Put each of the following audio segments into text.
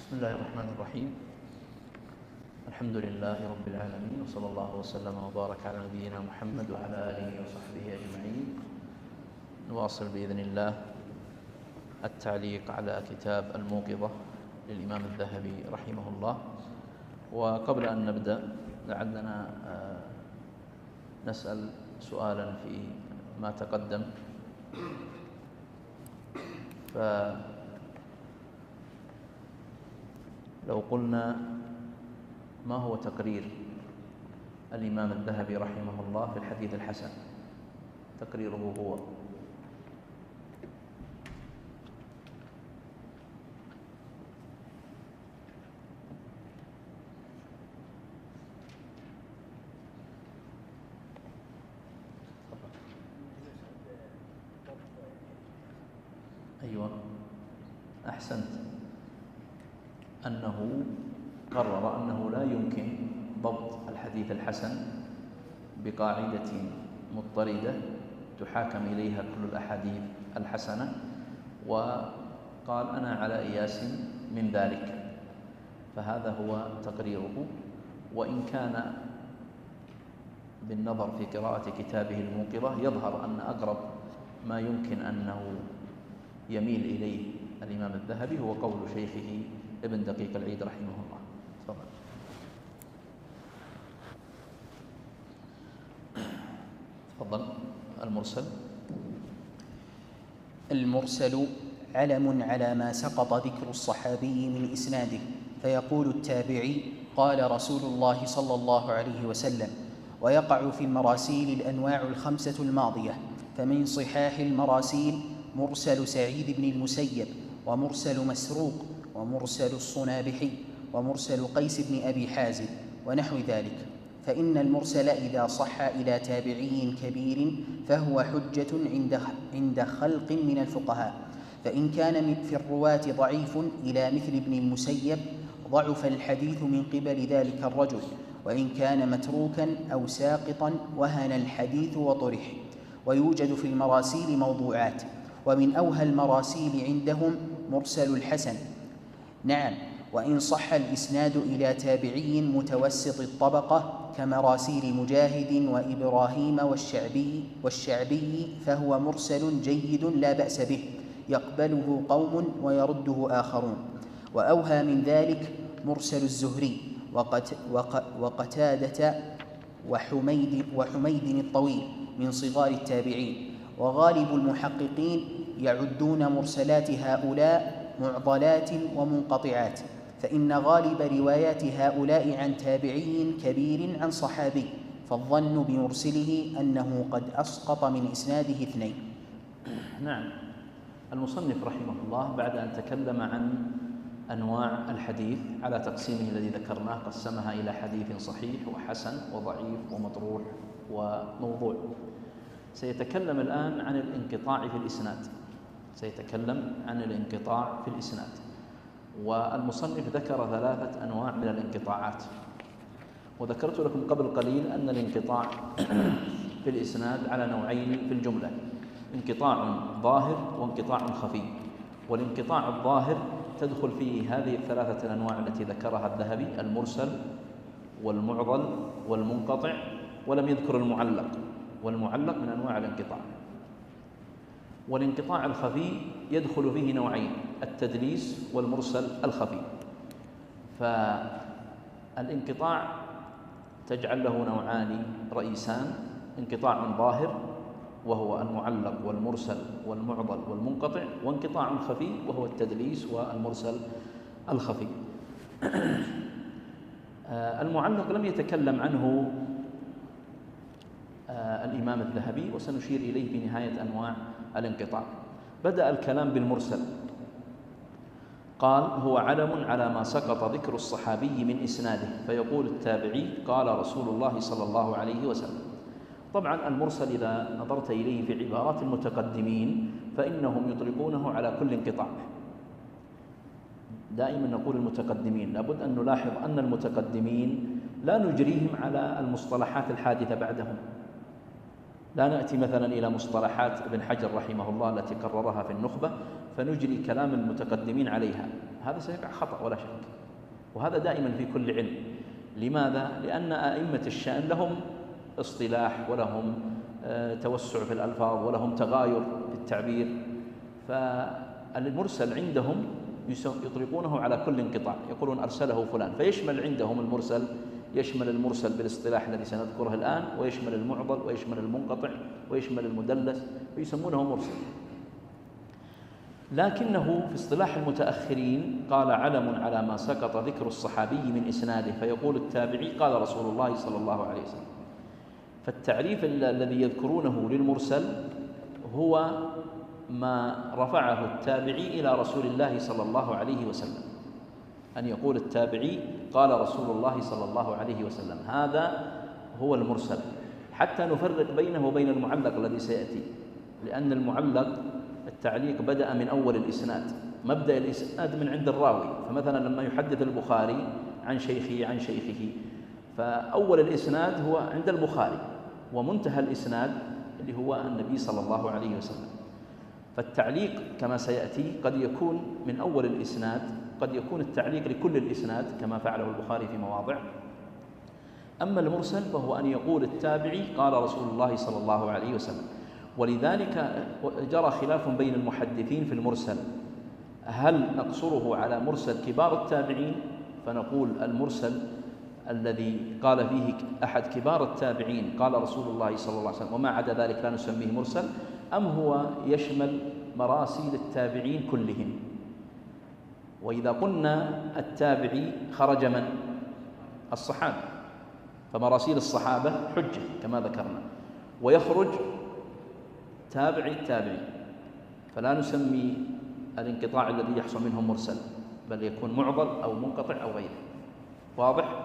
بسم الله الرحمن الرحيم. الحمد لله رب العالمين، وصلى الله وسلم وبارك على نبينا محمد وعلى آله وصحبه أجمعين. نواصل بإذن الله التعليق على كتاب الموقظة للإمام الذهبي رحمه الله. وقبل أن نبدأ لعلنا نسأل سؤالا في ما تقدم. لو قلنا ما هو تقرير الإمام الذهبي رحمه الله في الحديث الحسن، تقريره هو؟ أيوة أحسنت، أنه قرر أنه لا يمكن ضبط الحديث الحسن بقاعدة مضطردة تحاكم إليها كل الأحاديث الحسنة، وقال أنا على إياس من ذلك، فهذا هو تقريره. وإن كان بالنظر في قراءة كتابه الموقظة يظهر أن أقرب ما يمكن أنه يميل إليه الإمام الذهبي هو قول شيخه ابن دقيق العيد رحمه الله. تفضل. المرسل. المرسل علم على ما سقط ذكر الصحابي من إسناده، فيقول التابعي قال رسول الله صلى الله عليه وسلم. ويقع في المراسيل الأنواع الخمسة الماضية، فمن صحاح المراسيل مرسل سعيد بن المسيب، ومرسل مسروق، ومرسل الصنابحي، ومرسل قيس بن أبي حازم، ونحو ذلك. فإن المرسل إذا صح إلى تابعي كبير فهو حجة عند خلق من الفقهاء، فإن كان في الرواة ضعيف إلى مثل ابن المسيب ضعف الحديث من قبل ذلك الرجل، وإن كان متروكا أو ساقطا وهن الحديث وطرح. ويوجد في المراسيل موضوعات، ومن أوهى المراسيل عندهم مرسل الحسن. نعم، وإن صح الإسناد إلى تابعي متوسط الطبقة كمراسيل مجاهد وإبراهيم والشعبي فهو مرسل جيد لا بأس به، يقبله قوم ويرده آخرون. وأوهى من ذلك مرسل الزهري وقتادة وحميد الطويل من صغار التابعين. وغالب المحققين يعدون مرسلات هؤلاء معضلات ومنقطعات، فإن غالب روايات هؤلاء عن تابعي كبير عن صحابي، فالظن بمرسله أنه قد أسقط من إسناده اثنين. نعم. المصنف رحمه الله بعد أن تكلم عن أنواع الحديث على تقسيمه الذي ذكرناه، قسمها إلى حديث صحيح وحسن وضعيف ومطروح وموضوع، سيتكلم الآن عن الانقطاع في الإسناد. سيتكلم عن الانقطاع في الإسناد. والمصنف ذكر 3 أنواع من الانقطاعات، وذكرت لكم قبل قليل أن الانقطاع في الإسناد على نوعين في الجملة: انقطاع ظاهر وانقطاع خفي. والانقطاع الظاهر تدخل فيه هذه ال3 الأنواع التي ذكرها الذهبي: المرسل والمعضل والمنقطع، ولم يذكر المعلق، والمعلق من أنواع الانقطاع. والانقطاع الخفي يدخل فيه نوعين: التدليس والمرسل الخفي. فالانقطاع تجعل له نوعان رئيسان: انقطاع ظاهر وهو المعلق والمرسل والمعضل والمنقطع، وانقطاع خفي وهو التدليس والمرسل الخفي. المعلق لم يتكلم عنه الإمام الذهبي، وسنشير إليه في نهاية أنواع الانقطاع. بدأ الكلام بالمرسل، قال: هو علم على ما سقط ذكر الصحابي من إسناده، فيقول التابعي قال رسول الله صلى الله عليه وسلم. طبعا المرسل إذا نظرت إليه في عبارات المتقدمين فإنهم يطلقونه على كل انقطاع. دائما نقول المتقدمين، لابد أن نلاحظ أن المتقدمين لا نجريهم على المصطلحات الحادثة بعدهم. لا نأتي مثلا إلى مصطلحات ابن حجر رحمه الله التي قررها في النخبة فنجري كلام المتقدمين عليها، هذا سيقع خطأ ولا شك، وهذا دائما في كل علم. لماذا؟ لأن أئمة الشأن لهم اصطلاح ولهم توسع في الألفاظ ولهم تغاير في التعبير، فالمرسل عندهم يطلقونه على كل انقطاع، يقولون أرسله فلان، فيشمل عندهم المرسل، يشمل المرسل بالاصطلاح الذي سنذكره الآن، ويشمل المعضل، ويشمل المنقطع، ويشمل المدلس، ويسمونه مرسل. لكنه في اصطلاح المتأخرين قال علم على ما سقط ذكر الصحابي من إسناده، فيقول التابعي قال رسول الله صلى الله عليه وسلم. فالتعريف الذي يذكرونه للمرسل هو ما رفعه التابعي إلى رسول الله صلى الله عليه وسلم، أن يقول التابعي قال رسول الله صلى الله عليه وسلم، هذا هو المرسل، حتى نفرق بينه وبين المعلق الذي سيأتي، لأن المعلق التعليق بدأ من أول الإسناد، مبدأ الإسناد من عند الراوي، فمثلا لما يحدث البخاري عن شيخه فأول الإسناد هو عند البخاري، ومنتهى الإسناد اللي هو النبي صلى الله عليه وسلم. فالتعليق كما سيأتي قد يكون من أول الإسناد، قد يكون التعليق لكل الإسناد كما فعله البخاري في مواضع. أما المرسل فهو أن يقول التابعي قال رسول الله صلى الله عليه وسلم. ولذلك جرى خلاف بين المحدثين في المرسل، هل نقصره على مرسل كبار التابعين فنقول المرسل الذي قال فيه أحد كبار التابعين قال رسول الله صلى الله عليه وسلم وما عدا ذلك لا نسميه مرسل، أم هو يشمل مراسيل التابعين كلهم؟ وإذا قلنا التابعي خرج من؟ الصحابة، فمراسيل الصحابة حجة كما ذكرنا، ويخرج تابعي التابعي، فلا نسمي الانقطاع الذي يحصل منه مرسل، بل يكون معضل أو منقطع أو غيره. واضح؟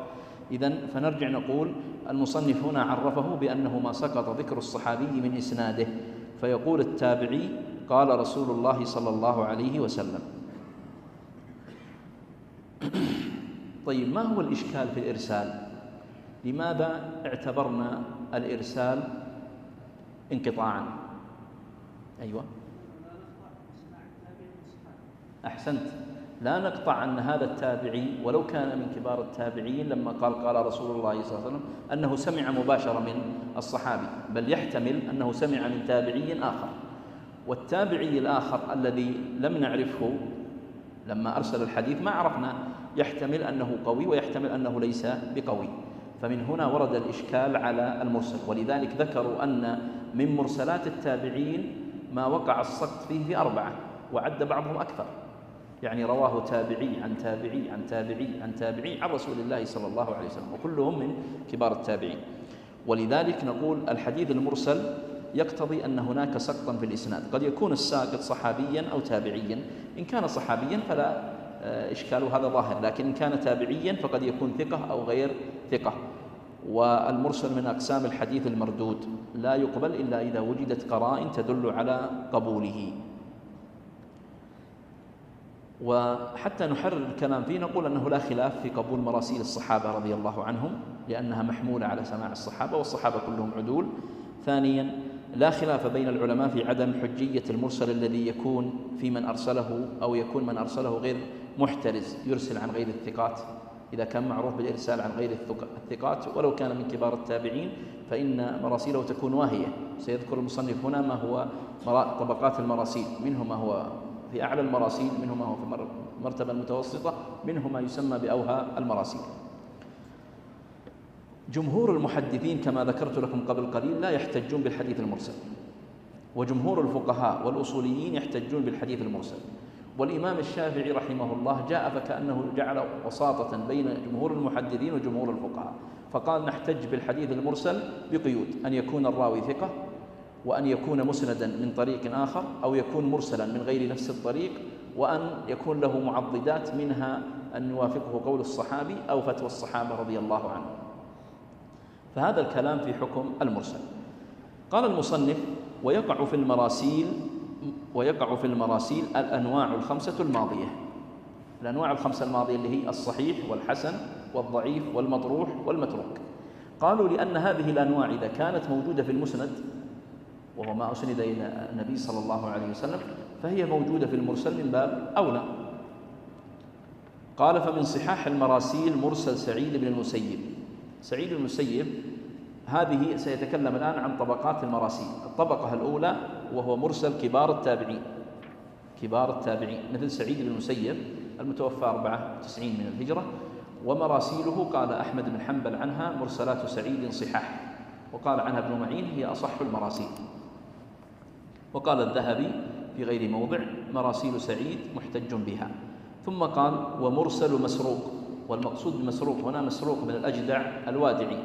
إذن فنرجع نقول المصنف هنا عرفه بأنه ما سقط ذكر الصحابي من إسناده، فيقول التابعي قال رسول الله صلى الله عليه وسلم. طيب، ما هو الإشكال في الإرسال؟ لماذا اعتبرنا الإرسال انقطاعا؟ أيوة، أحسنت، لا نقطع أن هذا التابعي ولو كان من كبار التابعين لما قال رسول الله صلى الله عليه وسلم أنه سمع مباشرة من الصحابي، بل يحتمل أنه سمع من تابعي آخر، والتابعي الآخر الذي لم نعرفه لما أرسل الحديث ما عرفنا، يحتمل أنه قوي ويحتمل أنه ليس بقوي، فمن هنا ورد الإشكال على المرسل. ولذلك ذكروا أن من مرسلات التابعين ما وقع السقط فيه في 4، وعد بعضهم أكثر، يعني رواه تابعي عن تابعي عن تابعي عن تابعي عن رسول الله صلى الله عليه وسلم، وكلهم من كبار التابعين. ولذلك نقول الحديث المرسل يقتضي أن هناك سقطا في الإسناد، قد يكون الساقط صحابيا أو تابعيا، إن كان صحابيا فلا إشكال هذا ظاهر، لكن إن كان تابعيا فقد يكون ثقة أو غير ثقة. والمرسل من أقسام الحديث المردود، لا يقبل إلا إذا وجدت قرائن تدل على قبوله. وحتى نحرر الكلام فيه نقول أنه لا خلاف في قبول مراسيل الصحابة رضي الله عنهم، لأنها محمولة على سماع الصحابة، والصحابة كلهم عدول. ثانيا، لا خلاف بين العلماء في عدم حجية المرسل الذي يكون في من أرسله، أو يكون من أرسله غير محترز، يرسل عن غير الثقات، إذا كان معروف بالإرسال عن غير الثقات ولو كان من كبار التابعين فإن مراسيله تكون واهية. سيذكر المصنف هنا ما هو طبقات المراسيل، منه ما هو في أعلى المراسيل، منه ما هو في المرتبة المتوسطة، منه ما يسمى بأوهى المراسيل. جمهور المحدثين كما ذكرت لكم قبل قليل لا يحتجون بالحديث المرسل، وجمهور الفقهاء والأصوليين يحتجون بالحديث المرسل. والإمام الشافعي رحمه الله جاء فكأنه جعل وساطة بين جمهور المحدثين وجمهور الفقهاء، فقال نحتج بالحديث المرسل بقيود: أن يكون الراوي ثقة، وأن يكون مسندا من طريق آخر، أو يكون مرسلا من غير نفس الطريق، وأن يكون له معضدات منها أن يوافقه قول الصحابي أو فتوى الصحابة رضي الله عنهم. فهذا الكلام في حكم المرسل. قال المصنف: ويقع في المراسيل الأنواع الخمسة الماضية. الأنواع الخمسة الماضية اللي هي الصحيح والحسن والضعيف والمطروح والمتروك. قالوا لأن هذه الأنواع إذا كانت موجودة في المسند، وهو ما أسند إلى النبي صلى الله عليه وسلم، فهي موجودة في المرسل من باب أولى. قال فمن صحاح المراسيل مرسل سعيد بن المسيب. سعيد بن المسيب هذه سيتكلم الآن عن طبقات المراسيل. الطبقة الأولى وهو مرسل كبار التابعين، كبار التابعين مثل سعيد بن المسيب المتوفى 94 من الهجرة، ومراسيله قال أحمد بن حنبل عنها مرسلات سعيد صحاح، وقال عنها ابن معين هي أصح المراسيل. وقال الذهبي في غير موضع مراسيل سعيد محتج بها. ثم قال ومرسل مسروق، والمقصود بمسروق هنا مسروق بن الأجدع الوادعي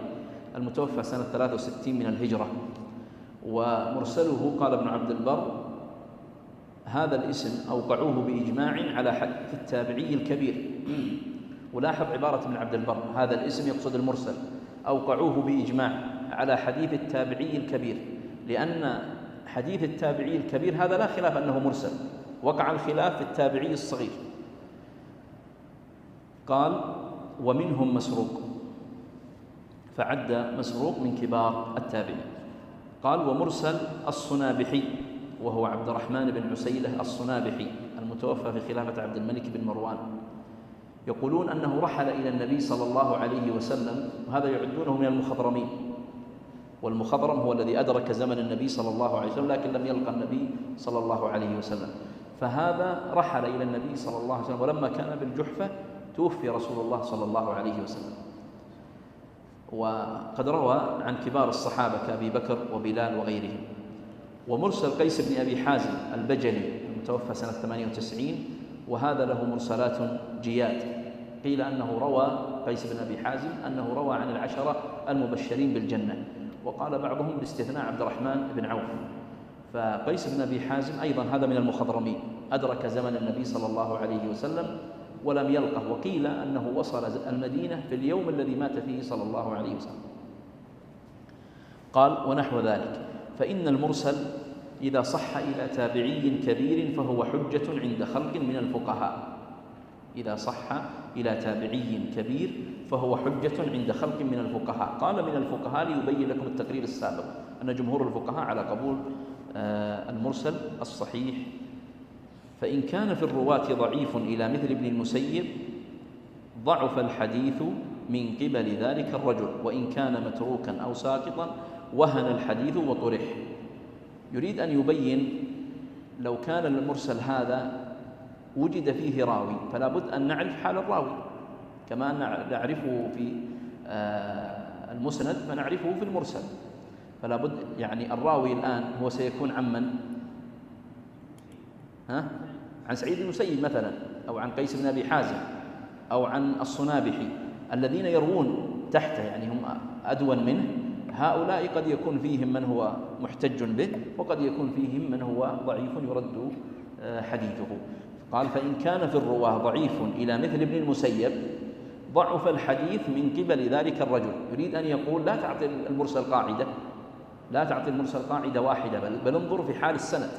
المتوفى سنة 63 من الهجرة. ومرسله قال ابن عبد البر هذا الاسم أوقعوه بإجماع على حديث التابعي الكبير. ولاحظ عبارة ابن عبد البر هذا الاسم يقصد المرسل، أوقعوه بإجماع على حديث التابعي الكبير، لأن حديث التابعي الكبير هذا لا خلاف أنه مرسل، وقع الخلاف في التابعي الصغير. قال ومنهم مسروق، فعد مسروق من كبار التابعين. قال ومرسل الصنابحي، وهو عبد الرحمن بن عسيلة الصنابحي المتوفى في خلافة عبد الملك بن مروان. يقولون أنه رحل إلى النبي صلى الله عليه وسلم، وهذا يعدونه من المخضرمين، والمخضرم هو الذي أدرك زمن النبي صلى الله عليه وسلم لكن لم يلقى النبي صلى الله عليه وسلم. فهذا رحل إلى النبي صلى الله عليه وسلم، ولما كان بالجحفة توفي رسول الله صلى الله عليه وسلم. وقد روى عن كبار الصحابة كأبي بكر وبلال وغيرهم. ومرسل قيس بن أبي حازم البجلي المتوفى سنة 98، وهذا له مرسلات جياد. قيل أنه روى قيس بن أبي حازم أنه روى عن العشرة المبشرين بالجنة، وقال بعضهم باستثناء عبد الرحمن بن عوف. فقيس بن أبي حازم أيضا هذا من المخضرمين، أدرك زمن النبي صلى الله عليه وسلم ولم يلقه، وقيل أنه وصل المدينة في اليوم الذي مات فيه صلى الله عليه وسلم. قال ونحو ذلك، فإن المرسل إذا صح إلى تابعي كبير فهو حجة عند خلق من الفقهاء. إذا صح إلى تابعي كبير فهو حجة عند خلق من الفقهاء. قال من الفقهاء ليبين لكم التقرير السابق أن جمهور الفقهاء على قبول المرسل الصحيح. فإن كان في الرواة ضعيف إلى مثل ابن المسيب ضعف الحديث من قبل ذلك الرجل، وإن كان متروكا أو ساقطا وهن الحديث وطرح. يريد أن يبين لو كان المرسل هذا وجد فيه راوي فلا بد أن نعرف حال الراوي، كما أن نعرفه في المسند فنعرفه في المرسل. فلا بد يعني الراوي الآن هو سيكون عن من؟ عن سعيد بن المسيب مثلا، أو عن قيس بن أبي حازم، أو عن الصنابحي الذين يروون تحته، يعني هم أدون منه. هؤلاء قد يكون فيهم من هو محتج به، وقد يكون فيهم من هو ضعيف يرد حديثه. قال فإن كان في الرواه ضعيف إلى مثل ابن المسيب ضعف الحديث من قبل ذلك الرجل. يريد أن يقول لا تعطي المرسل قاعدة، لا تعطي المرسل قاعدة واحدة، بل انظر في حال السند،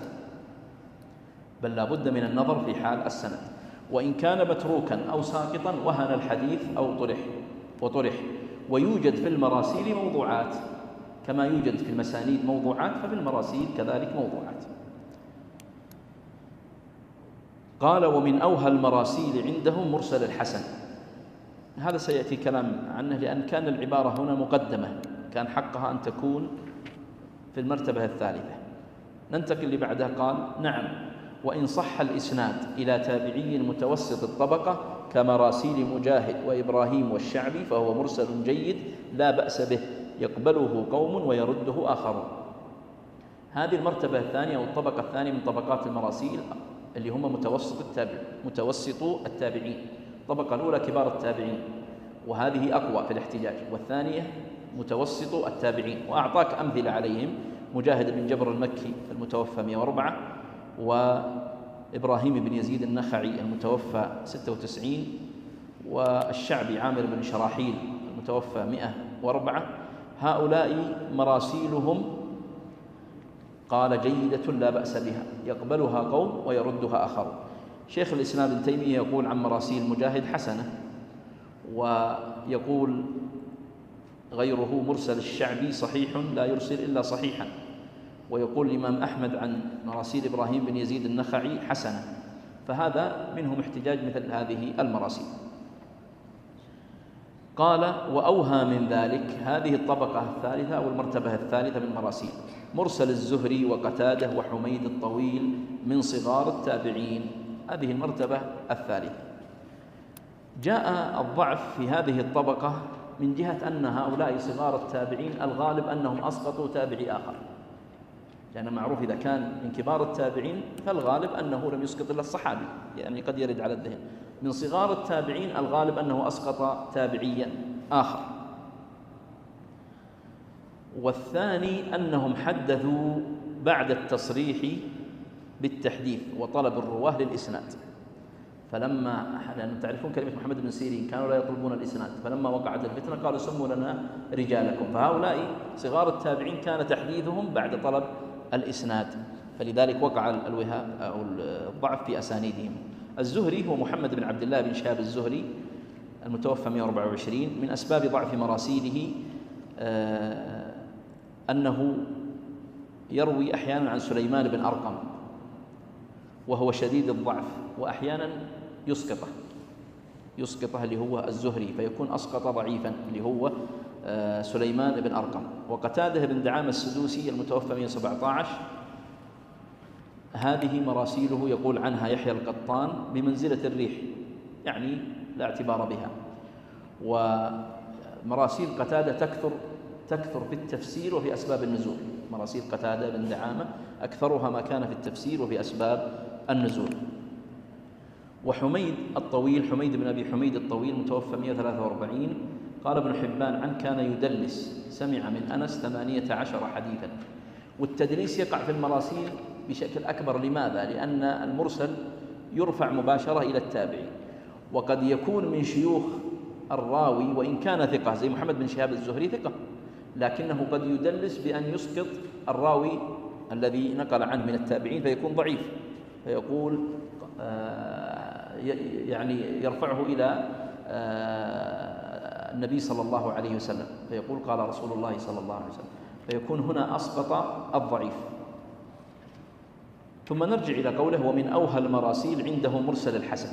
بل لا بد من النظر في حال السند. وإن كان متروكا أو ساقطا وهن الحديث أو طرح. ويوجد في المراسيل موضوعات، كما يوجد في المسانيد موضوعات ففي المراسيل كذلك موضوعات. قال ومن أوهى المراسيل عندهم مرسل الحسن. هذا سيأتي كلام عنه، لأن كان العبارة هنا مقدمة، كان حقها أن تكون في المرتبة الثالثة. ننتقل اللي بعدها. قال نعم، وإن صح الإسناد إلى تابعي متوسط الطبقة كمراسيل مجاهد وإبراهيم والشعبي فهو مرسل جيد لا بأس به، يقبله قوم ويرده آخرون. هذه المرتبة الثانية أو الطبقة الثانية من طبقات المراسيل اللي هم متوسط التابعين. الطبقة الأولى كبار التابعين، وهذه أقوى في الاحتجاج، والثانية متوسط التابعين. وأعطاك أمثلة عليهم: مجاهد بن جبر المكي المتوفى 104، وإبراهيم بن يزيد النخعي المتوفى 96، والشعبي عامر بن شراحيل المتوفى 104. هؤلاء مراسيلهم قال جيدة لا بأس بها، يقبلها قوم ويردها آخرون. شيخ الإسلام ابن تيمية يقول عن مراسيل مجاهد حسنة، ويقول غيره مرسل الشعبي صحيح لا يرسل إلا صحيحا، ويقول الإمام أحمد عن مراسيل إبراهيم بن يزيد النخعي حسنة، فهذا منهم احتجاج مثل هذه المراسيل. قال: وأوهى من ذلك هذه الطبقة الثالثة أو المرتبة الثالثة من المراسيل مرسل الزهري وقتادة وحميد الطويل من صغار التابعين. هذه المرتبة الثالثة. جاء الضعف في هذه الطبقة من جهة أن هؤلاء صغار التابعين الغالب أنهم أسقطوا تابعي آخر، لأن معروف إذا كان من كبار التابعين فالغالب أنه لم يسقط إلا الصحابي، يعني قد يرد على الذهن. من صغار التابعين الغالب أنه أسقط تابعيا آخر. والثاني أنهم حدثوا بعد التصريح بالتحديث وطلب الرواه للإسناد، فلما لأنهم تعرفون كلمة محمد بن سيرين كانوا لا يطلبون الإسناد، فلما وقعت الفتنة قالوا سموا لنا رجالكم، فهؤلاء صغار التابعين كان تحديثهم بعد طلب الإسناد، فلذلك وقع الوهاء أو الضعف في أسانيدهم. الزهري هو محمد بن عبد الله بن شهاب الزهري المتوفى 124. من أسباب ضعف مراسيله أنه يروي أحيانا عن سليمان بن أرقم وهو شديد الضعف، وأحيانا يسقطه اللي هو الزهري، فيكون أسقط ضعيفا اللي هو سليمان بن أرقم. وقتاده بن دعامة السدوسي المتوفى 117 هذه مراسيله يقول عنها يحيى القطان بمنزلة الريح، يعني لا اعتبار بها. ومراسيل قتادة تكثر في التفسير وفي أسباب النزول. مراسيل قتادة بن دعامة أكثرها ما كان في التفسير وفي أسباب النزول. وحميد الطويل، حميد بن أبي حميد الطويل متوفى 143، قال ابن حبان عنه كان يدلس، سمع من أنس 18 حديثا. والتدليس يقع في المراسيل بشكل أكبر. لماذا؟ لأن المرسل يرفع مباشرة إلى التابعي، وقد يكون من شيوخ الراوي وإن كان ثقة زي محمد بن شهاب الزهري ثقة، لكنه قد يدلس بأن يسقط الراوي الذي نقل عنه من التابعين فيكون ضعيف، فيقول يعني يرفعه إلى النبي صلى الله عليه وسلم، فيقول قال رسول الله صلى الله عليه وسلم، فيكون هنا أسقط الضعيف. ثم نرجع إلى قوله: ومن أوهى المراسيل عنده مرسل الحسن.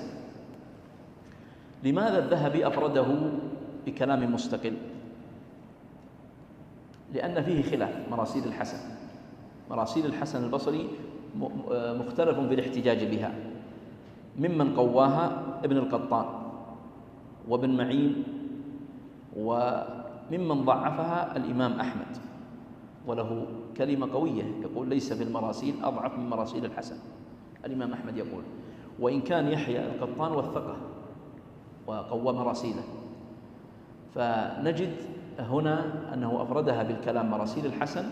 لماذا الذهبي أفرده بكلام مستقل؟ لأن فيه خلاف مراسيل الحسن. مراسيل الحسن البصري مختلف في الاحتجاج بها، ممن قواها ابن القطان وابن معين، وممن ضعفها الإمام أحمد، وله كلمة قوية يقول: ليس في المراسيل أضعف من مراسيل الحسن. الإمام أحمد يقول، وإن كان يحيى القطان وثقه وقوى مراسيله. فنجد هنا أنه أفردها بالكلام مراسيل الحسن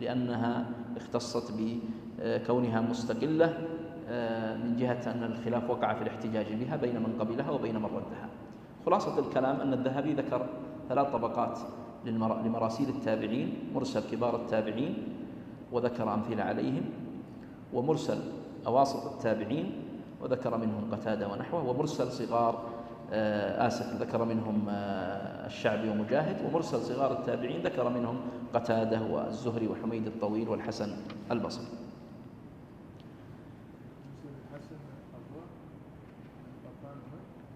لأنها اختصت بكونها مستقلة من جهة أن الخلاف وقع في الاحتجاج بها بين من قبلها وبين من ردها. خلاصة الكلام أن الذهبي ذكر 3 طبقات لمراسيل التابعين: مرسل كبار التابعين وذكر أمثلة عليهم، ومرسل أواسط التابعين وذكر منهم قتادة ونحوه، ومرسل صغار ذكر منهم الشعبي ومجاهد، ومرسل صغار التابعين ذكر منهم قتادة والزهري وحميد الطويل والحسن البصري.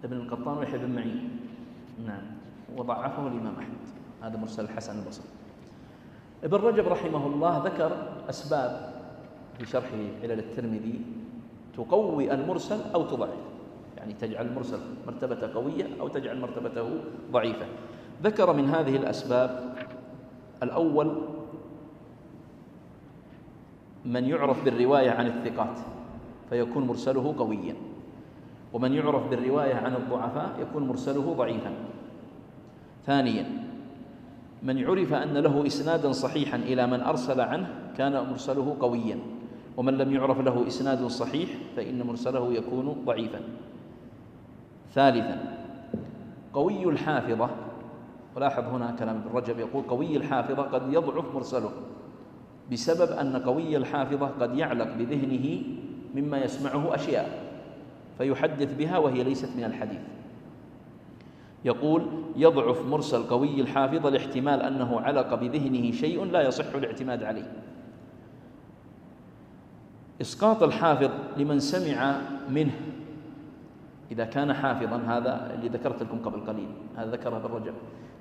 ابن القطان ويحيى بن معين، نعم، وضعفه الإمام أحمد. هذا مرسل الحسن البصري. ابن رجب رحمه الله ذكر أسباب في شرحه علل الترمذي تقوي المرسل أو تضعف، يعني تجعل المرسل مرتبته قوية أو تجعل مرتبته ضعيفة. ذكر من هذه الأسباب: الأول من يعرف بالرواية عن الثقات فيكون مرسله قويا، ومن يعرف بالرواية عن الضعفاء يكون مرسله ضعيفا. ثانيا من عرف أن له إسنادا صحيحا إلى من أرسل عنه كان مرسله قويا، ومن لم يعرف له إسناد صحيح فإن مرسله يكون ضعيفا. ثالثا قوي الحافظة، ولاحظ هنا كلام ابن رجب يقول قوي الحافظة قد يضعف مرسله بسبب أن قوي الحافظة قد يعلق بذهنه مما يسمعه أشياء فيحدث بها وهي ليست من الحديث. يقول يضعف مرسل قوي الحافظة لاحتمال أنه علق بذهنه شيء لا يصح الاعتماد عليه. إسقاط الحافظ لمن سمع منه إذا كان حافظا، هذا اللي ذكرت لكم قبل قليل، هذا ذكره ابن رجب،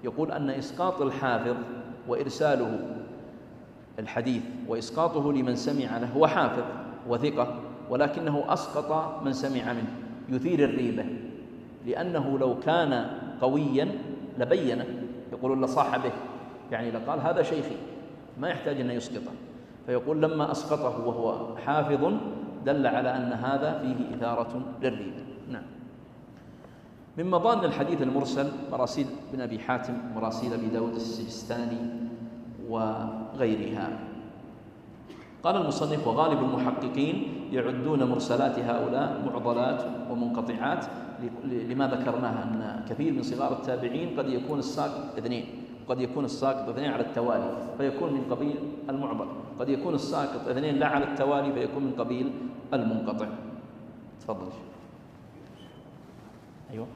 يقول أن إسقاط الحافظ وإرساله الحديث وإسقاطه لمن سمع له، هو حافظ وثقة ولكنه أسقط من سمع منه، يثير الريبة، لأنه لو كان قويا لبينه، يقول لصاح به، يعني لقال هذا شيخي، ما يحتاج أن يسقطه، فيقول لما أسقطه وهو حافظ دل على أن هذا فيه إثارة للريبة. نعم. من مظان الحديث المرسل مراسيل بن أبي حاتم، مراسيل أبي داود السجستاني وغيرها. قال المصنف: وغالب المحققين يعدون مرسلات هؤلاء معضلات ومنقطعات، لما ذكرناه أن كثير من صغار التابعين قد يكون الساقط اثنين، وقد يكون الساقط اثنين على التوالي فيكون من قبيل المعضل، قد يكون الساقط اثنين لا على التوالي فيكون من قبيل المنقطع. تفضل. أيوة.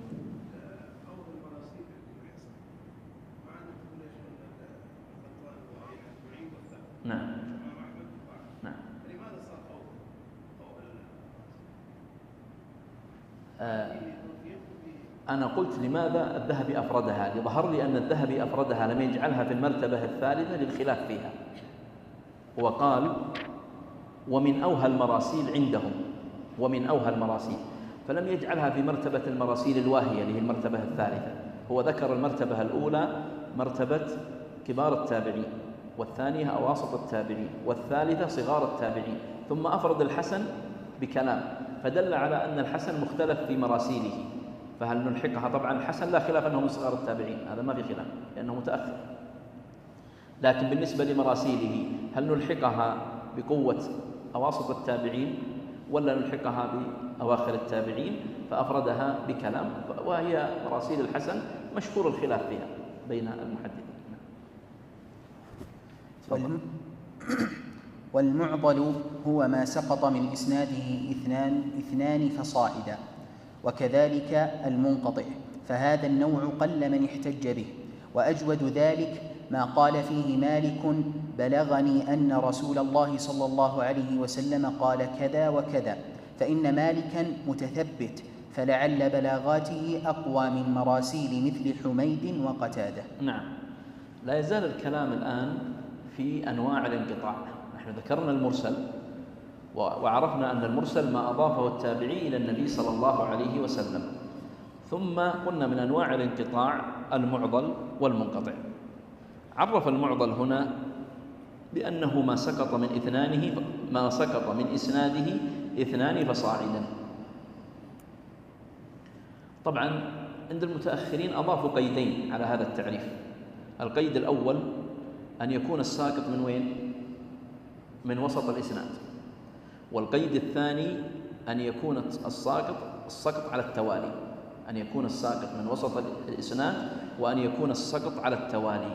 نعم. نعم. أنا قلت لماذا الذهبي أفردها، لظهر لي أن الذهبي أفردها لم يجعلها في المرتبة الثالثة للخلاف فيها، وقال ومن أوهى المراسيل عندهم، ومن أوهى المراسيل، فلم يجعلها في مرتبة المراسيل الواهية اللي هي المرتبة الثالثة. هو ذكر المرتبة الأولى مرتبة كبار التابعين، والثانية أواسط التابعين، والثالثة صغار التابعين، ثم أفرد الحسن بكلام، فدل على أن الحسن مختلف في مراسيله، فهل نلحقها؟ طبعا الحسن لا خلاف أنه من صغار التابعين، هذا ما في خلاف لأنه متأخر، لكن بالنسبة لمراسيله هل نلحقها بقوة أواسط التابعين ولا نلحقها بأواخر التابعين؟ فأفردها بكلام، وهي مراسيل الحسن مشهور الخلاف فيها بين المحدثين. والمعضل هو ما سقط من إسناده اثنان فصاعدا، وكذلك المنقطع، فهذا النوع قل من احتج به. وأجود ذلك ما قال فيه مالك: بلغني أن رسول الله صلى الله عليه وسلم قال كذا وكذا، فإن مالكا متثبت، فلعل بلاغاته أقوى من مراسيل مثل حميد وقتادة. نعم. لا يزال الكلام الآن في أنواع الانقطاع. نحن ذكرنا المرسل وعرفنا أن المرسل ما أضافه التابعي إلى النبي صلى الله عليه وسلم، ثم قلنا من أنواع الانقطاع المعضل والمنقطع. عرف المعضل هنا بأنه ما سقط من إسناده اثنان فصاعدا. طبعا عند المتأخرين أضافوا قيدين على هذا التعريف. القيد الأول أن يكون الساقط من وين؟ من وسط الإسناد. والقيد الثاني أن يكون السقط على التوالي، أن يكون الساقط من وسط الإسناد وأن يكون السقط على التوالي.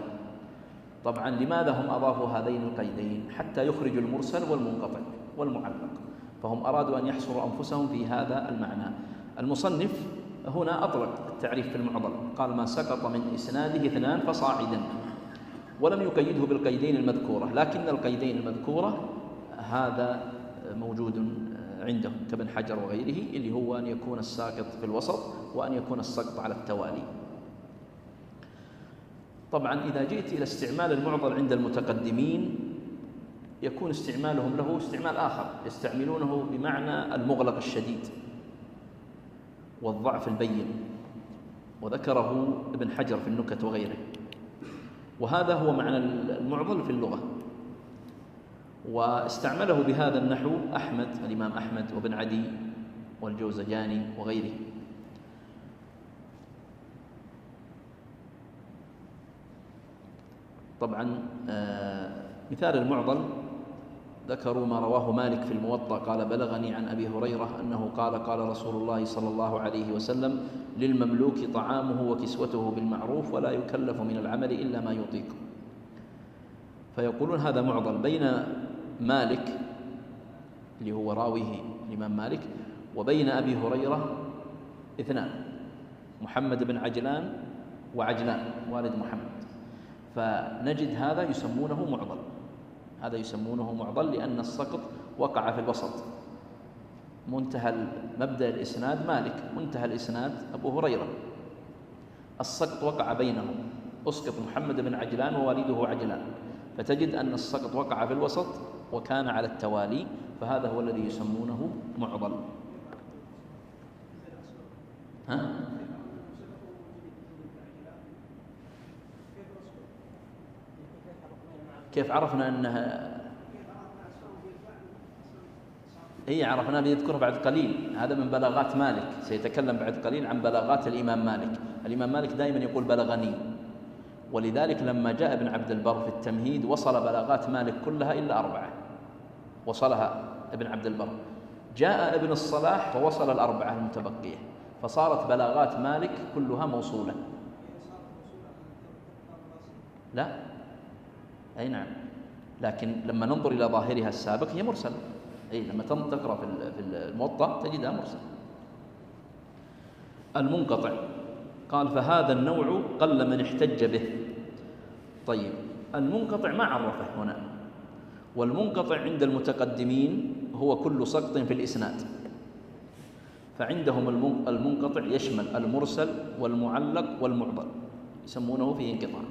طبعا لماذا هم أضافوا هذين القيدين؟ حتى يخرجوا المرسل والمنقطع والمعلق، فهم أرادوا أن يحصروا أنفسهم في هذا المعنى. المصنف هنا أطلق التعريف في المعضل، قال ما سقط من إسناده اثنان فصاعدا، ولم يقيده بالقيدين المذكورة، لكن القيدين المذكورة هذا موجود عندهم كابن حجر وغيره، اللي هو أن يكون الساقط في الوسط وأن يكون السقط على التوالي. طبعا إذا جئت إلى استعمال المعضل عند المتقدمين يكون استعمالهم له استعمال آخر، يستعملونه بمعنى المغلق الشديد والضعف البين، وذكره ابن حجر في النكت وغيره، وهذا هو معنى المعضل في اللغة. واستعمله بهذا النحو أحمد، الإمام أحمد وابن عدي والجوزجاني وغيره. طبعا مثال المعضل ذكروا ما رواه مالك في الموطأ، قال بلغني عن أبي هريرة أنه قال رسول الله صلى الله عليه وسلم للمملوك طعامه وكسوته بالمعروف ولا يكلف من العمل إلا ما يطيق. فيقولون هذا معضل بين مالك اللي هو راويه الإمام مالك وبين أبي هريرة اثنان، محمد بن عجلان وعجلان والد محمد، فنجد هذا يسمونه معضل. هذا يسمونه معضل لأن السقط وقع في الوسط. منتهى مبدأ الإسناد مالك، منتهى الإسناد أبو هريرة، السقط وقع بينهم، أسقط محمد بن عجلان ووالده عجلان، فتجد أن السقط وقع في الوسط وكان على التوالي، فهذا هو الذي يسمونه معضل. ها؟ كيف عرفنا أنها هي؟ عرفنا بيذكرها بعد قليل، هذا من بلاغات مالك، سيتكلم بعد قليل عن بلاغات الإمام مالك. الإمام مالك دائما يقول بلغني، ولذلك لما جاء ابن عبد البر في التمهيد وصل بلاغات مالك كلها إلا 4، وصلها ابن عبد البر. جاء ابن الصلاح ووصل 4 المتبقية، فصارت بلاغات مالك كلها موصولة. لا، أي نعم، لكن لما ننظر إلى ظاهرها السابق هي مرسل. أي لما تقرأ في الموطأ تجدها مرسل. المنقطع قال فهذا النوع قل من احتج به. طيب، المنقطع ما عرفه هنا، والمنقطع عند المتقدمين هو كل سقط في الإسناد، فعندهم المنقطع يشمل المرسل والمعلق والمعضل، يسمونه فيه انقطاع.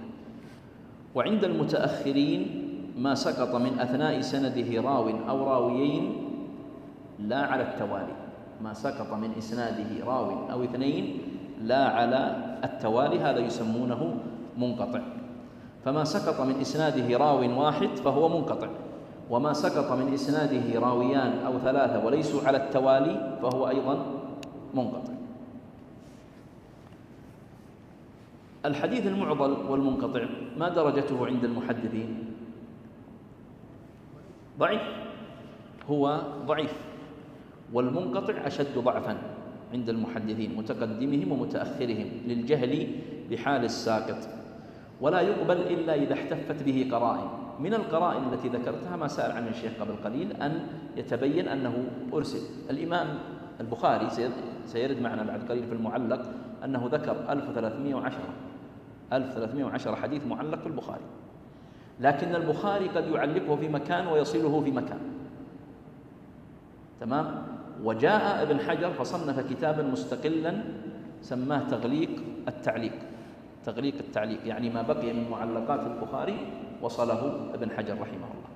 وعند المتأخرين ما سقط من أثناء سنده راو أو راويين لا على التوالي، ما سقط من إسناده راو أو 2 لا على التوالي، هذا يسمونه منقطع. فما سقط من إسناده راو واحد فهو منقطع، وما سقط من إسناده راويان أو 3 وليسوا على التوالي فهو أيضا منقطع. الحديث المعضل والمنقطع ما درجته عند المحدثين؟ ضعيف، هو ضعيف، والمنقطع أشد ضعفا عند المحدثين متقدمهم ومتأخرهم للجهل بحال الساقط، ولا يقبل إلا إذا احتفت به قرائن. من القرائن التي ذكرتها ما سأل عنه الشيخ قبل قليل، أن يتبين أنه أرسل. الإمام البخاري سيرد معنا بعد قليل في المعلق أنه ذكر 1310 حديث معلق في البخاري، لكن البخاري قد يعلقه في مكان ويصله في مكان، تمام. وجاء ابن حجر فصنف كتابا مستقلا سماه تغليق التعليق. تغليق التعليق يعني ما بقي من معلقات البخاري وصله ابن حجر رحمه الله.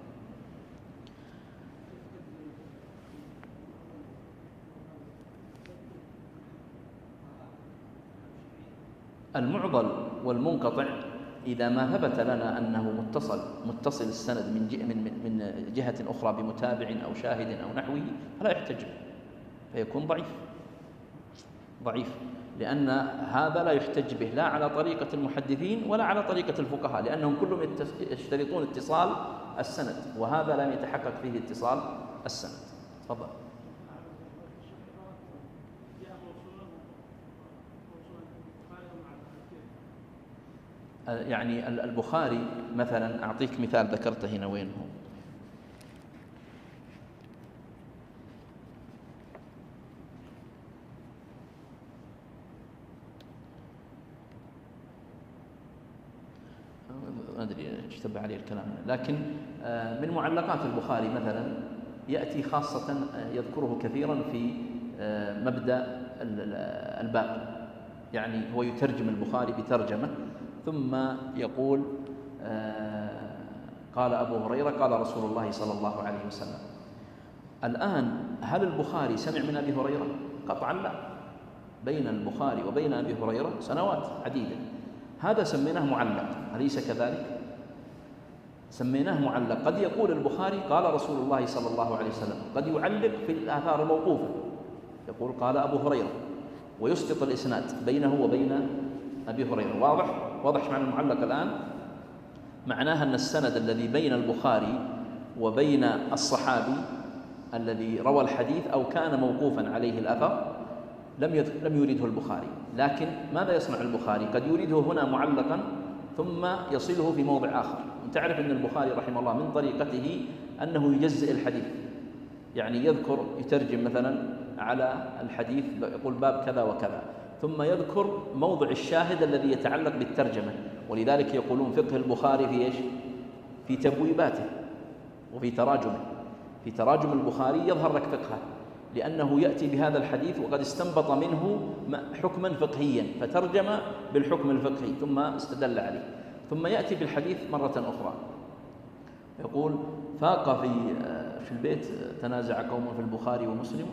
المعضل والمنقطع إذا ما ثبت لنا أنه متصل السند من جهة أخرى بمتابع أو شاهد أو نحوه فلا يحتج به، فيكون ضعيف، لأن هذا لا يحتج به لا على طريقة المحدثين ولا على طريقة الفقهاء، لأنهم كلهم يشترطون اتصال السند، وهذا لم يتحقق فيه اتصال السند. تفضل. يعني البخاري مثلا، أعطيك مثال ذكرته هنا، وين هو؟ ما أدري اشتبه عليه الكلام، لكن من معلقات البخاري مثلا يأتي خاصة يذكره كثيرا في مبدأ الباب، يعني هو يترجم البخاري بترجمة ثم يقول قال أبو هريرة قال رسول الله صلى الله عليه وسلم. الآن هل البخاري سمع من أبي هريرة؟ قطعا لا، بين البخاري وبين أبي هريرة سنوات عديدة، هذا سميناه معلق، أليس كذلك؟ سميناه معلق. قد يقول البخاري قال رسول الله صلى الله عليه وسلم، قد يعلق في الآثار الموقوفة يقول قال أبو هريرة ويسقط الإسناد بينه وبين أبي هريرة. واضح معنى المعلق الآن؟ معناها أن السند الذي بين البخاري وبين الصحابي الذي روى الحديث أو كان موقوفا عليه الأثر لم يريده البخاري، لكن ماذا يصنع البخاري؟ قد يريده هنا معلقا ثم يصله في موضع آخر. تعرف أن البخاري رحمه الله من طريقته أنه يجزئ الحديث، يعني يترجم مثلا على الحديث يقول باب كذا وكذا، ثم يذكر موضع الشاهد الذي يتعلق بالترجمة، ولذلك يقولون فقه البخاري في إيش؟ في تبويباته، وفي تراجمه، في تراجم البخاري يظهر لك فقهه، لأنه يأتي بهذا الحديث وقد استنبط منه حكما فقهيا فترجم بالحكم الفقهي ثم استدل عليه، ثم يأتي بالحديث مرة أخرى يقول فاق في البيت تنازع قوم في البخاري ومسلم،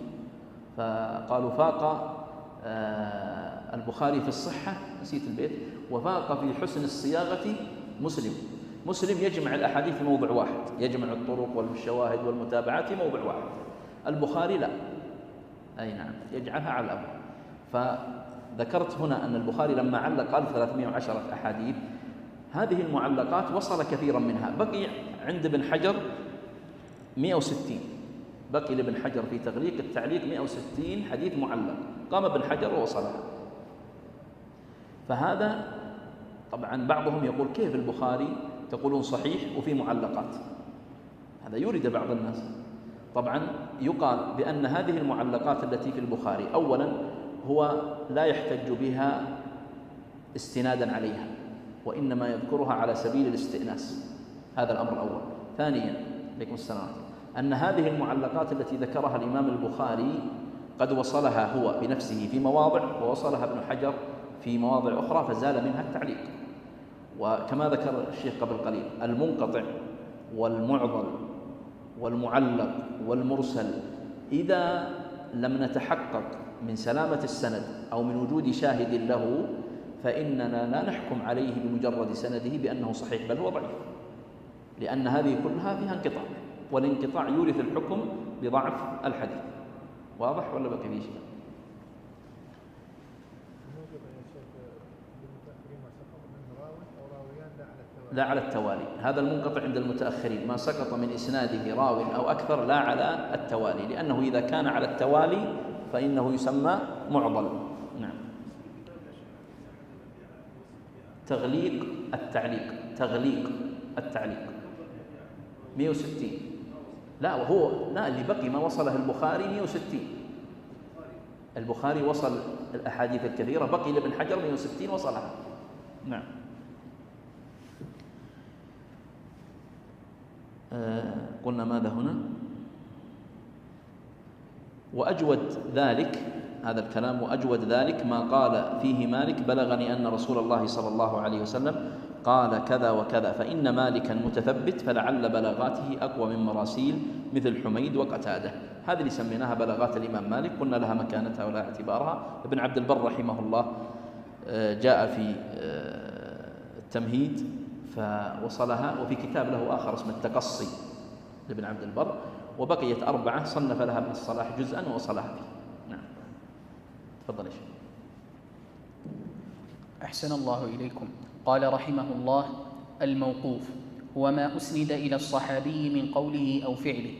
فقالوا فاق البخاري في الصحة، نسيت البيت، وفاق في حسن الصياغة مسلم. مسلم يجمع الأحاديث في موضع واحد، يجمع الطرق والشواهد والمتابعات في موضع واحد. البخاري لا، أي نعم، يجعلها على الأبواب. فذكرت هنا أن البخاري لما علق قال 310 أحاديث، هذه المعلقات وصل كثيرا منها، بقي عند ابن حجر 160، بقي لابن حجر في تغليق التعليق 160 حديث معلق، قام ابن حجر ووصلها. فهذا طبعا بعضهم يقول كيف البخاري تقولون صحيح وفي معلقات؟ هذا يورد بعض الناس. طبعا يقال بأن هذه المعلقات التي في البخاري أولا هو لا يحتج بها استنادا عليها، وإنما يذكرها على سبيل الاستئناس، هذا الأمر الأول. ثانيا عليكم السلام، أن هذه المعلقات التي ذكرها الإمام البخاري قد وصلها هو بنفسه في مواضع، ووصلها ابن حجر في مواضع أخرى فزال منها التعليق. وكما ذكر الشيخ قبل قليل، المنقطع والمعضل والمعلق والمرسل إذا لم نتحقق من سلامة السند أو من وجود شاهد له فإننا لا نحكم عليه بمجرد سنده بأنه صحيح، بل هو ضعيف، لأن هذه كلها فيها انقطاع، والانقطاع يورث الحكم بضعف الحديث. واضح ولا بقي فيه شيء؟ لا على التوالي، هذا المنقطع عند المتأخرين ما سقط من إسناده راو أو أكثر لا على التوالي، لأنه إذا كان على التوالي فإنه يسمى معضل. نعم. تغليق التعليق 160. لا وهو لا، اللي بقي ما وصله البخاري 160. البخاري وصل الأحاديث الكثيرة، بقي لابن حجر 160 وصلها. نعم. قلنا ماذا هنا؟ وأجود ذلك هذا الكلام، وأجود ذلك ما قال فيه مالك بلغني أن رسول الله صلى الله عليه وسلم قال كذا وكذا، فإن مالكا متثبت فلعل بلاغاته أقوى من مراسيل مثل حميد وقتادة. هذه اللي سميناها بلاغات الإمام مالك، قلنا لها مكانتها ولا اعتبارها. ابن عبد البر رحمه الله جاء في التمهيد فوصلها، وفي كتاب له آخر اسمه التقصي لابن عبد البر، وبقيت 4 صنف لها ابن الصلاح جزءا ووصلها فيه. نعم. تفضل يا شيخ. أحسن الله إليكم. قال رحمه الله: الموقوف هو ما أسند إلى الصحابي من قوله أو فعله،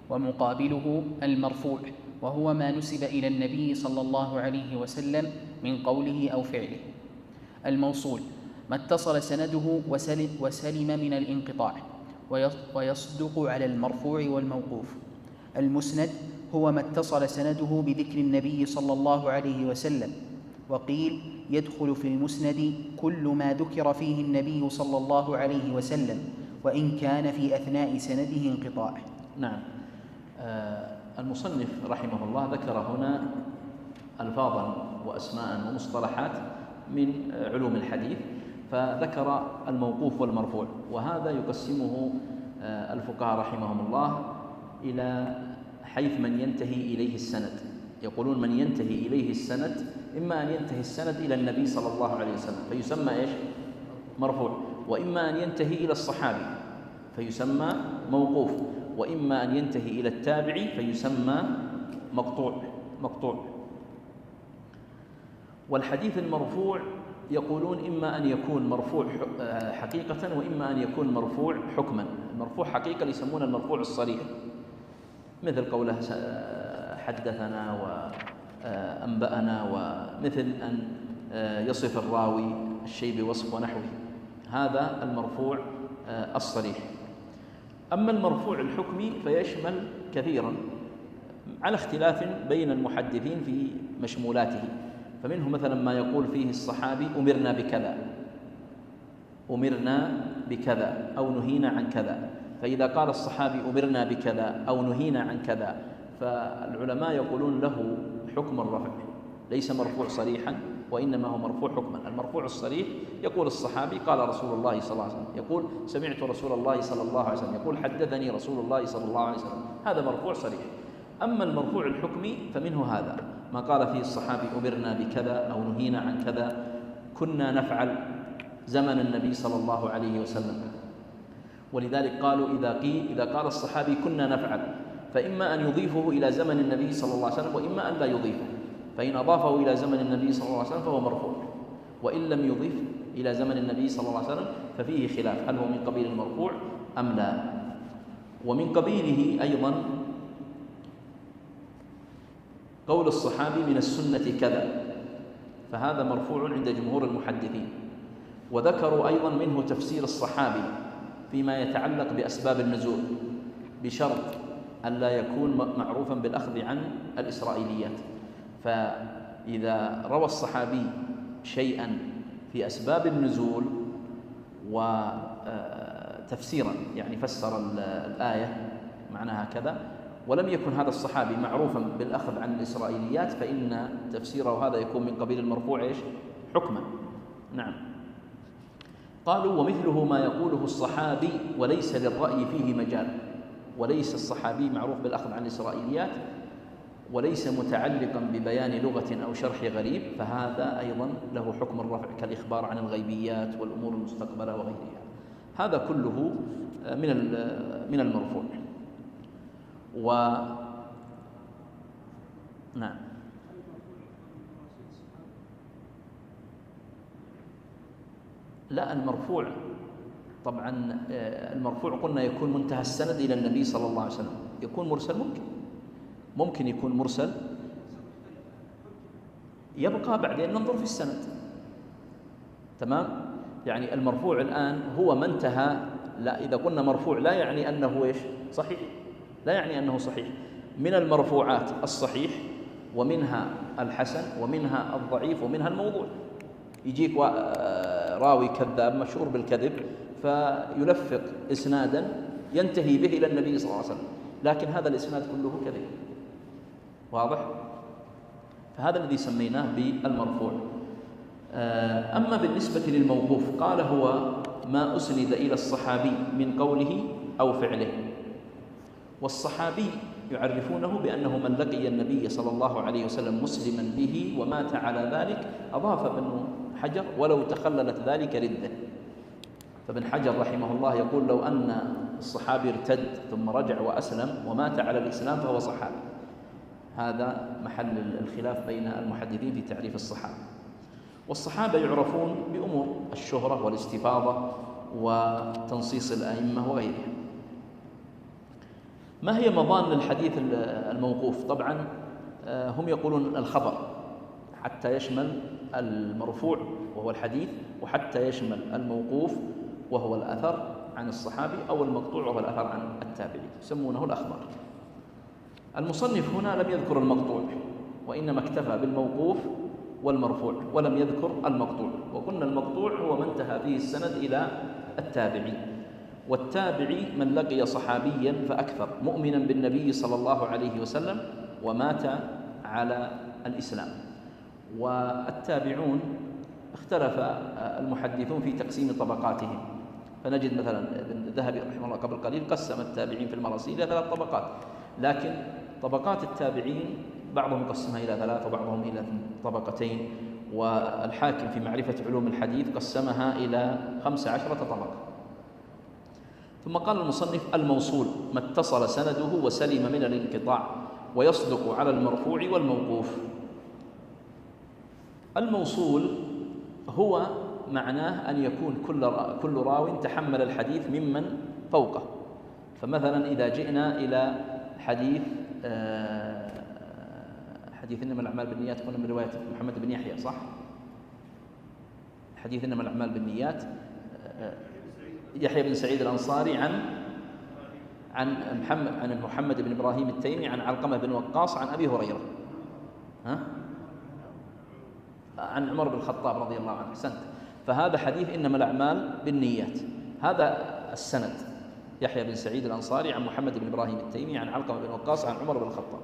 ومقابله المرفوع وهو ما نسب إلى النبي صلى الله عليه وسلم من قوله أو فعله. الموصول ما اتصل سنده وسلم من الانقطاع، ويصدق على المرفوع والموقوف. المسند هو ما اتصل سنده بذكر النبي صلى الله عليه وسلم، وقيل يدخل في المسند كل ما ذكر فيه النبي صلى الله عليه وسلم وإن كان في أثناء سنده انقطاع. نعم. المصنف رحمه الله ذكر هنا ألفاظا وأسماء ومصطلحات من علوم الحديث، فذكر الموقوف والمرفوع، وهذا يقسمه الفقهاء رحمهم الله إلى حيث من ينتهي إليه السند. يقولون من ينتهي إليه السند إما أن ينتهي السند إلى النبي صلى الله عليه وسلم فيسمى إيش؟ مرفوع، وإما أن ينتهي إلى الصحابي فيسمى موقوف، وإما أن ينتهي إلى التابعي فيسمى مقطوع. والحديث المرفوع يقولون إما أن يكون مرفوع حقيقة وإما أن يكون مرفوع حكما. المرفوع حقيقة يسمونه المرفوع الصريح، مثل قوله حدثنا وأنبأنا، ومثل أن يصف الراوي الشيء بوصف ونحوه، هذا المرفوع الصريح. أما المرفوع الحكمي فيشمل كثيرا على اختلاف بين المحدثين في مشمولاته، فمنه مثلا ما يقول فيه الصحابي أمرنا بكذا أو نهينا عن كذا، فإذا قال الصحابي أمرنا بكذا أو نهينا عن كذا، فالعلماء يقولون له حكم الرفع، ليس مرفوع صريحا وإنما هو مرفوع حكما. المرفوع الصريح يقول الصحابي قال رسول الله صلى الله عليه وسلم، يقول سمعت رسول الله صلى الله عليه وسلم، يقول حدثني رسول الله صلى الله عليه وسلم، هذا مرفوع صريح. أما المرفوع الحكمي فمنه هذا ما قال فيه الصحابي أمرنا بكذا أو نهينا عن كذا، كنا نفعل زمن النبي صلى الله عليه وسلم. ولذلك قالوا إذا قال الصحابي كنا نفعل، فإما أن يضيفه إلى زمن النبي صلى الله عليه وسلم وإما أن لا يضيفه، فإن أضافه إلى زمن النبي صلى الله عليه وسلم فهو مرفوع، وإن لم يضيف إلى زمن النبي صلى الله عليه وسلم ففيه خلاف هل هو من قبيل المرفوع أم لا. ومن قبيله أيضا قول الصحابي من السنة كذا، فهذا مرفوع عند جمهور المحدثين. وذكروا أيضا منه تفسير الصحابي فيما يتعلق بأسباب النزول، بشرط أن لا يكون معروفا بالأخذ عن الإسرائيليات. فإذا روى الصحابي شيئا في أسباب النزول وتفسيرا، يعني فسر الآية معناها كذا، ولم يكن هذا الصحابي معروفا بالأخذ عن الإسرائيليات، فإن تفسيره هذا يكون من قبيل المرفوع إيش؟ حكما. نعم. قالوا ومثله ما يقوله الصحابي وليس للرأي فيه مجال، وليس الصحابي معروف بالأخذ عن الإسرائيليات وليس متعلقا ببيان لغة أو شرح غريب، فهذا أيضا له حكم الرفع كالإخبار عن الغيبيات والأمور المستقبلة وغيرها. هذا كله من المرفوع. نعم. لا، المرفوع طبعا المرفوع قلنا يكون منتهى السند إلى النبي صلى الله عليه وسلم. يكون مرسل، ممكن يكون مرسل، يبقى بعدين ننظر في السند. تمام. يعني المرفوع الآن هو ما انتهى. لا، إذا قلنا مرفوع لا يعني أنه إيش؟ صحيح، لا يعني أنه صحيح. من المرفوعات الصحيح، ومنها الحسن، ومنها الضعيف، ومنها الموضوع. يجيك راوي كذاب مشهور بالكذب فيلفق إسنادا ينتهي به إلى النبي صلى الله عليه وسلم، لكن هذا الإسناد كله كذب. واضح؟ فهذا الذي سميناه بالمرفوع. أما بالنسبة للموقوف قال هو ما أسند إلى الصحابي من قوله أو فعله. والصحابي يعرفونه بأنه من لقي النبي صلى الله عليه وسلم مسلما به ومات على ذلك. أضاف ابن حجر ولو تخللت ذلك ردة. فابن حجر رحمه الله يقول لو أن الصحابي ارتد ثم رجع وأسلم ومات على الإسلام فهو صحابي. هذا محل الخلاف بين المحدثين في تعريف الصحابة. والصحابة يعرفون بأمور الشهرة والاستفاضة وتنصيص الأئمة وغيرها. ما هي مظان الحديث الموقوف؟ طبعا هم يقولون الخبر حتى يشمل المرفوع وهو الحديث، وحتى يشمل الموقوف وهو الأثر عن الصحابي، أو المقطوع وهو الأثر عن التابعي، يسمونه الأخبار. المصنف هنا لم يذكر المقطوع، وإنما اكتفى بالموقوف والمرفوع ولم يذكر المقطوع. وقلنا المقطوع هو من انتهى فيه السند إلى التابعي، والتابعي من لقي صحابيا فأكثر مؤمنا بالنبي صلى الله عليه وسلم ومات على الإسلام. والتابعون اختلف المحدثون في تقسيم طبقاتهم، فنجد مثلا الذهبي رحمه الله قبل قليل قسم التابعين في المراسيل إلى 3 طبقات، لكن طبقات التابعين بعضهم قسمها إلى 3 وبعضهم إلى 2 طبقتين، والحاكم في معرفة علوم الحديث قسمها إلى 15 طبقة. ثم قال المصنف الموصول ما اتصل سنده وسلم من الانقطاع ويصدق على المرفوع والموقوف. الموصول هو معناه أن يكون كل راو تحمل الحديث ممن فوقه. فمثلا إذا جئنا إلى حديث إنما الأعمال بالنيات، كنا من رواية محمد بن يحيى، صح؟ حديث إنما الأعمال بالنيات يحيى بن سعيد الأنصاري عن محمد بن إبراهيم التيمي عن علقمة بن وقاص عن أبي هريرة، عن عمر بن الخطاب رضي الله عنه. أحسنت. فهذا حديث إنما الأعمال بالنيات، هذا السند. يحيى بن سعيد الأنصاري عن محمد بن إبراهيم التيمي عن علقمة بن وقاص عن عمر بن الخطاب.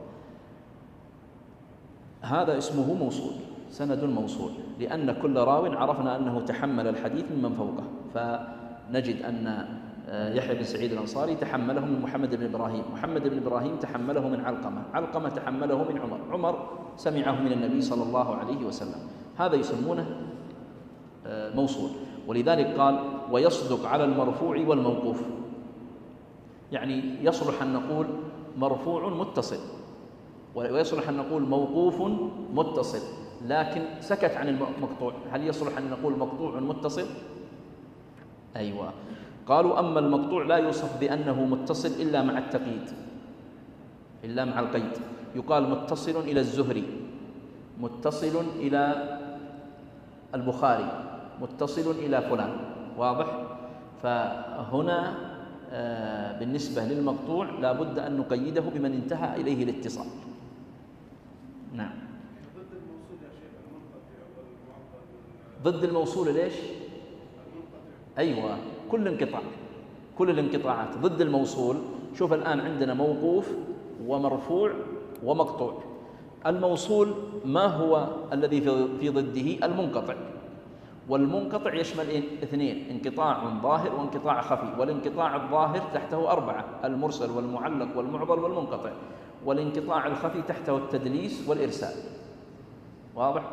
هذا اسمه موصول، سند موصول، لأن كل راو عرفنا أنه تحمل الحديث ممن فوقه، فنجد أن يحيى بن سعيد الأنصاري تحمله من محمد بن إبراهيم، محمد بن إبراهيم تحمله من علقمة، علقمة تحمله من عمر، عمر سمعه من النبي صلى الله عليه وسلم. هذا يسمونه موصول. ولذلك قال ويصدق على المرفوع والموقوف، يعني يصلح أن نقول مرفوع متصل، ويصلح أن نقول موقوف متصل، لكن سكت عن المقطوع. هل يصلح أن نقول مقطوع متصل؟ أيوة. قالوا أما المقطوع لا يوصف بأنه متصل إلا مع التقييد، إلا مع القيد. يقال متصل إلى الزهري، متصل إلى البخاري، متصل إلى فلان، واضح؟ فهنا بالنسبة للمقطوع لا بد أن نقيده بمن انتهى إليه الاتصال. نعم. ضد الموصول ليش؟ أيوة، كل انقطاع، كل الانقطاعات ضد الموصول. شوف الآن عندنا موقوف ومرفوع ومقطوع. الموصول ما هو الذي في ضده؟ المنقطع. والمنقطع يشمل اثنين: انقطاع ظاهر وانقطاع خفي. والانقطاع الظاهر تحته 4: المرسل والمعلق والمعضل والمنقطع. والانقطاع الخفي تحته التدليس والإرسال، واضح؟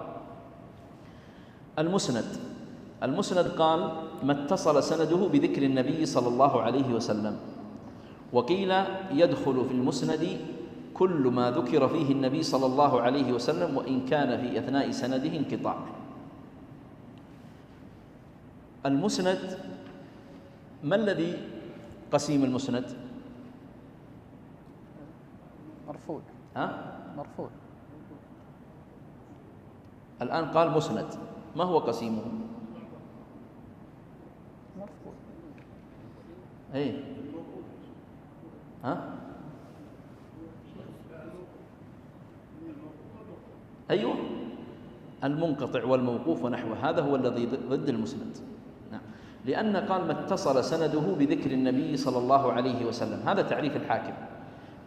المسند قال ما اتصل سنده بذكر النبي صلى الله عليه وسلم. وقيل يدخل في المسند كل ما ذكر فيه النبي صلى الله عليه وسلم وإن كان في أثناء سنده انقطاع. المسند، ما الذي قسيم المسند؟ مرفوع. مرفوع. الآن قال مسند، ما هو قسيمه؟ مرفوع. أي أيوه، المنقطع والموقوف ونحوه، هذا هو الذي ضد المسند. نعم. لأن قال ما اتصل سنده بذكر النبي صلى الله عليه وسلم، هذا تعريف الحاكم،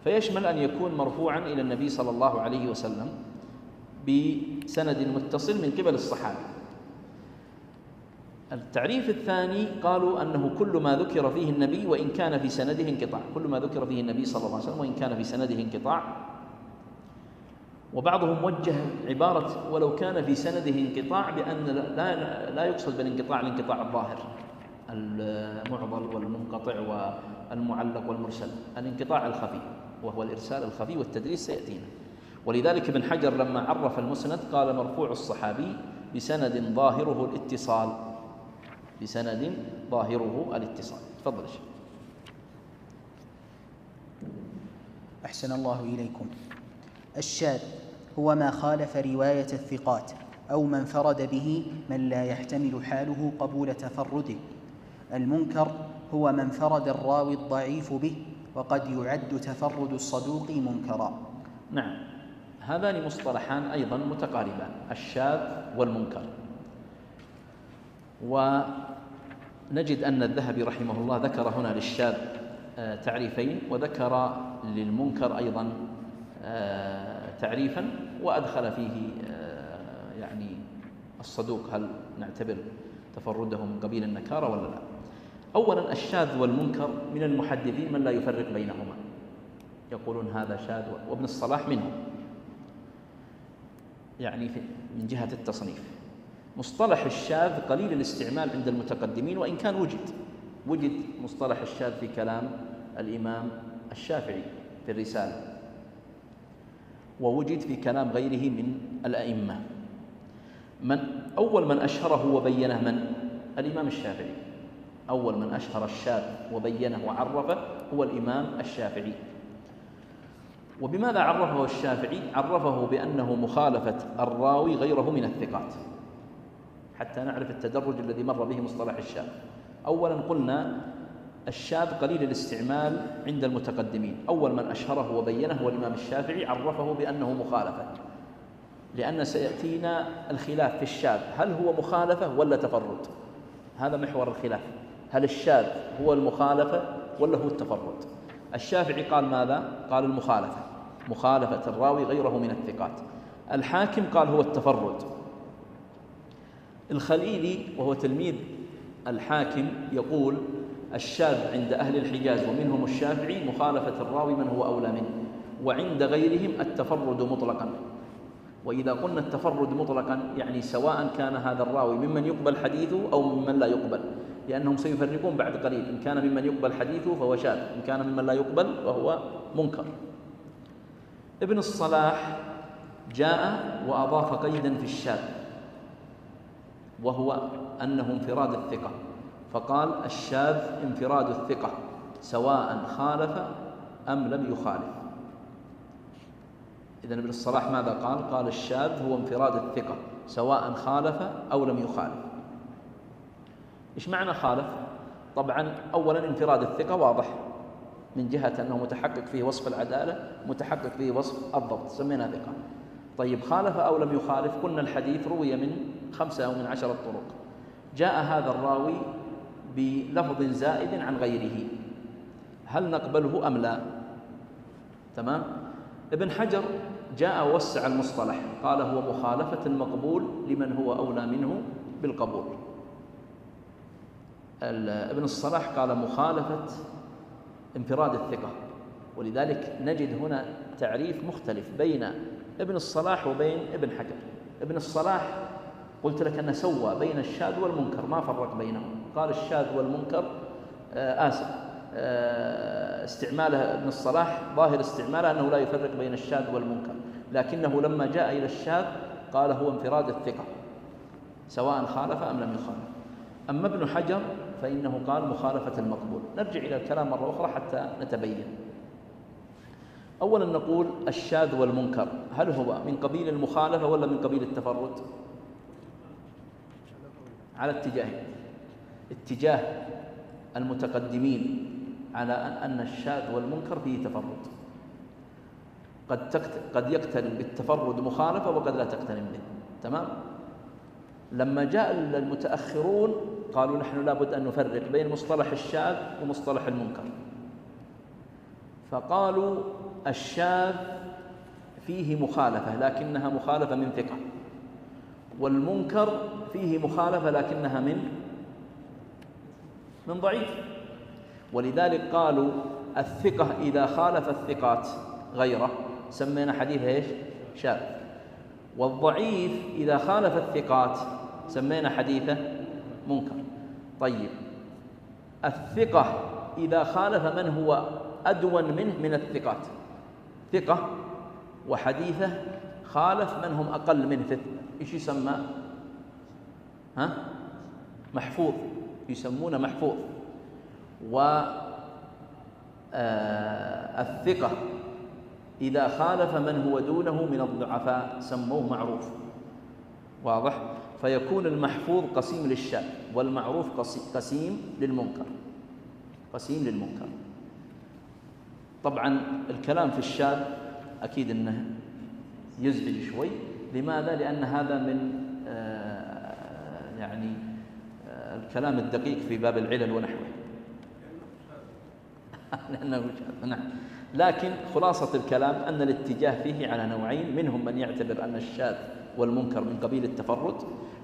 فيشمل أن يكون مرفوعا إلى النبي صلى الله عليه وسلم بسند متصل من قبل الصحابي. التعريف الثاني قالوا أنه كل ما ذكر فيه النبي وإن كان في سنده انقطاع، كل ما ذكر فيه النبي صلى الله عليه وسلم وإن كان في سنده انقطاع. وبعضهم وجه عبارة ولو كان في سنده انقطاع بأن لا يقصد بالانقطاع الانقطاع الظاهر، المعضل والمنقطع والمعلق والمرسل، الانقطاع الخفي وهو الإرسال الخفي والتدليس سيأتينا. ولذلك ابن حجر لما عرف المسند قال مرفوع الصحابي بسند ظاهره الاتصال، بسند ظاهره الاتصال. تفضل شيخ. أحسن الله إليكم. الشاذ هو ما خالف رواية الثقات أو ما انفرد به من لا يحتمل حاله قبول تفرده. المنكر هو ما انفرد الراوي الضعيف به، وقد يعد تفرد الصدوق منكرا. نعم، هذان مصطلحان أيضا متقاربان، الشاذ والمنكر. ونجد أن الذهبي رحمه الله ذكر هنا للشاذ تعريفين، وذكر للمنكر أيضا تعريفا، وأدخل فيه يعني الصدوق، هل نعتبر تفرده من قبيل النكارة ولا لا؟ أولا الشاذ والمنكر من المحدثين من لا يفرق بينهما، يقولون هذا شاذ، وابن الصلاح منهم، يعني من جهة التصنيف. مصطلح الشاذ قليل الاستعمال عند المتقدمين، وإن كان وجد مصطلح الشاذ في كلام الإمام الشافعي في الرسالة، ووجد في كلام غيره من الأئمة. أول من أشهره وبينه من؟ الإمام الشافعي. أول من أشهر الشاذ وبينه وعرفه هو الإمام الشافعي. وبماذا عرفه الشافعي؟ عرفه بأنه مخالفة الراوي غيره من الثقات، حتى نعرف التدرج الذي مر به مصطلح الشاذ. أولا قلنا الشاذ قليل الاستعمال عند المتقدمين، أول من أشهره وبينه هو الإمام الشافعي، عرفه بأنه مخالفة، لأن سيأتينا الخلاف في الشاذ، هل هو مخالفة ولا تفرد؟ هذا محور الخلاف، هل الشاذ هو المخالفة ولا هو التفرد؟ الشافعي قال ماذا؟ قال المخالفة، مخالفة الراوي غيره من الثقات. الحاكم قال هو التفرد. الخليلي وهو تلميذ الحاكم يقول الشاذ عند أهل الحجاز ومنهم الشافعي مخالفة الراوي من هو أولى منه، وعند غيرهم التفرد مطلقا. وإذا قلنا التفرد مطلقا يعني سواء كان هذا الراوي ممن يقبل حديثه أو ممن لا يقبل، لأنهم سيفرقون بعد قليل، إن كان ممن يقبل حديثه فهو شاذ، إن كان ممن لا يقبل فهو منكر. ابن الصلاح جاء وأضاف قيدا في الشاذ وهو أنه انفراد الثقة، فقال الشاذ انفراد الثقة سواء خالف أم لم يخالف. إذن ابن الصلاح ماذا قال؟ قال الشاذ هو انفراد الثقة سواء خالف أو لم يخالف. إيش معنى خالف؟ طبعا أولا انفراد الثقة واضح من جهة أنه متحقق فيه وصف العدالة، متحقق فيه وصف الضبط، سمينا ثقة. طيب خالف أو لم يخالف؟ قلنا الحديث روي من 5 أو من 10 طرق، جاء هذا الراوي بلفظ زائد عن غيره، هل نقبله أم لا؟ تمام؟ ابن حجر جاء ووسع المصطلح، قال هو مخالفة المقبول لمن هو أولى منه بالقبول. ابن الصلاح قال مخالفة انفراد الثقة، ولذلك نجد هنا تعريف مختلف بين ابن الصلاح وبين ابن حجر. ابن الصلاح قلت لك أنه سوى بين الشاذ والمنكر، ما فرق بينهم، قال الشاذ والمنكر استعماله ابن الصلاح ظاهر استعماله أنه لا يفرق بين الشاذ والمنكر، لكنه لما جاء إلى الشاذ قال هو انفراد الثقة سواء خالف أم لم يخالف. أما ابن حجر فإنه قال مخالفة المقبول. نرجع إلى الكلام مرة أخرى حتى نتبين. أولا نقول الشاذ والمنكر هل هو من قبيل المخالفة ولا من قبيل التفرد؟ على اتجاهين، اتجاه المتقدمين على أن الشاذ والمنكر فيه تفرد، قد يقترن بالتفرد مخالفة وقد لا تقترن به. تمام؟ لما جاء المتأخرون قالوا نحن لابد أن نفرق بين مصطلح الشاذ ومصطلح المنكر، فقالوا الشاذ فيه مخالفة لكنها مخالفة من ثقة، والمنكر فيه مخالفة لكنها من ضعيف. ولذلك قالوا الثقة إذا خالف الثقات غيره سمينا حديث إيش؟ شاذ، والضعيف إذا خالف الثقات سمينا حديثه منكر. طيب الثقة إذا خالف من هو أدون منه من الثقات، ثقة وحديثه خالف من هم أقل منه، إيش يسمى؟ محفوظ، يسمونه محفوظ. والثقة إذا خالف من هو دونه من الضعفاء سموه معروف. واضح؟ فيكون المحفوظ قسيم للشاذ والمعروف قسيم للمنكر، قسيم للمنكر. طبعا الكلام في الشاذ أكيد أنه يزعج شوي. لماذا؟ لأن هذا من يعني الكلام الدقيق في باب العلل ونحوه لأنه نعم. لكن خلاصة الكلام أن الاتجاه فيه على نوعين، منهم من يعتبر أن الشاذ والمنكر من قبيل التفرد،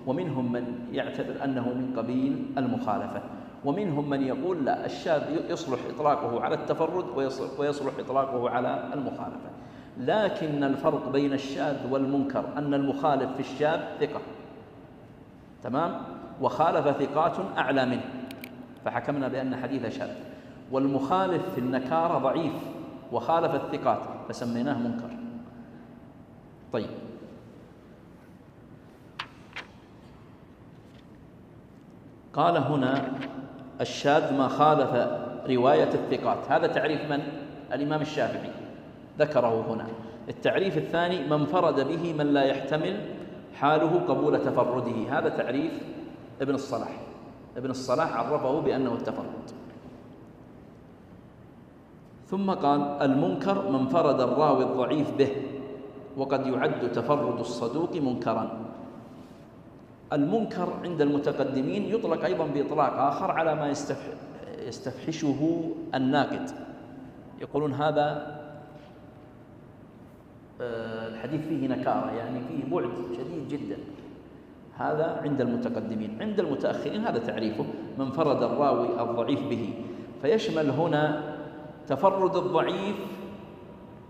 ومنهم من يعتبر أنه من قبيل المخالفة، ومنهم من يقول لا، الشاذ يصلح إطلاقه على التفرد ويصلح إطلاقه على المخالفة. لكن الفرق بين الشاذ والمنكر أن المخالف في الشاذ ثقة، تمام، وخالف ثقات أعلى منه فحكمنا بأن حديث شاذ، والمخالف في النكارة ضعيف وخالف الثقات فسميناه منكر. طيب قال هنا الشاذ ما خالف رواية الثقات، هذا تعريف من؟ الإمام الشافعي ذكره هنا. التعريف الثاني من انفرد به من لا يحتمل حاله قبول تفرده، هذا تعريف ابن الصلاح. ابن الصلاح عرفه بأنه التفرد. ثم قال المنكر من انفرد الراوي الضعيف به وقد يعد تفرد الصدوق منكرا. المنكر عند المتقدمين يطلق أيضا بإطلاق آخر على ما يستفحشه الناقد، يقولون هذا الحديث فيه نكارة، يعني فيه بعد شديد جدا. هذا عند المتقدمين. عند المتأخرين هذا تعريفه: من فرد الراوي الضعيف به، فيشمل هنا تفرد الضعيف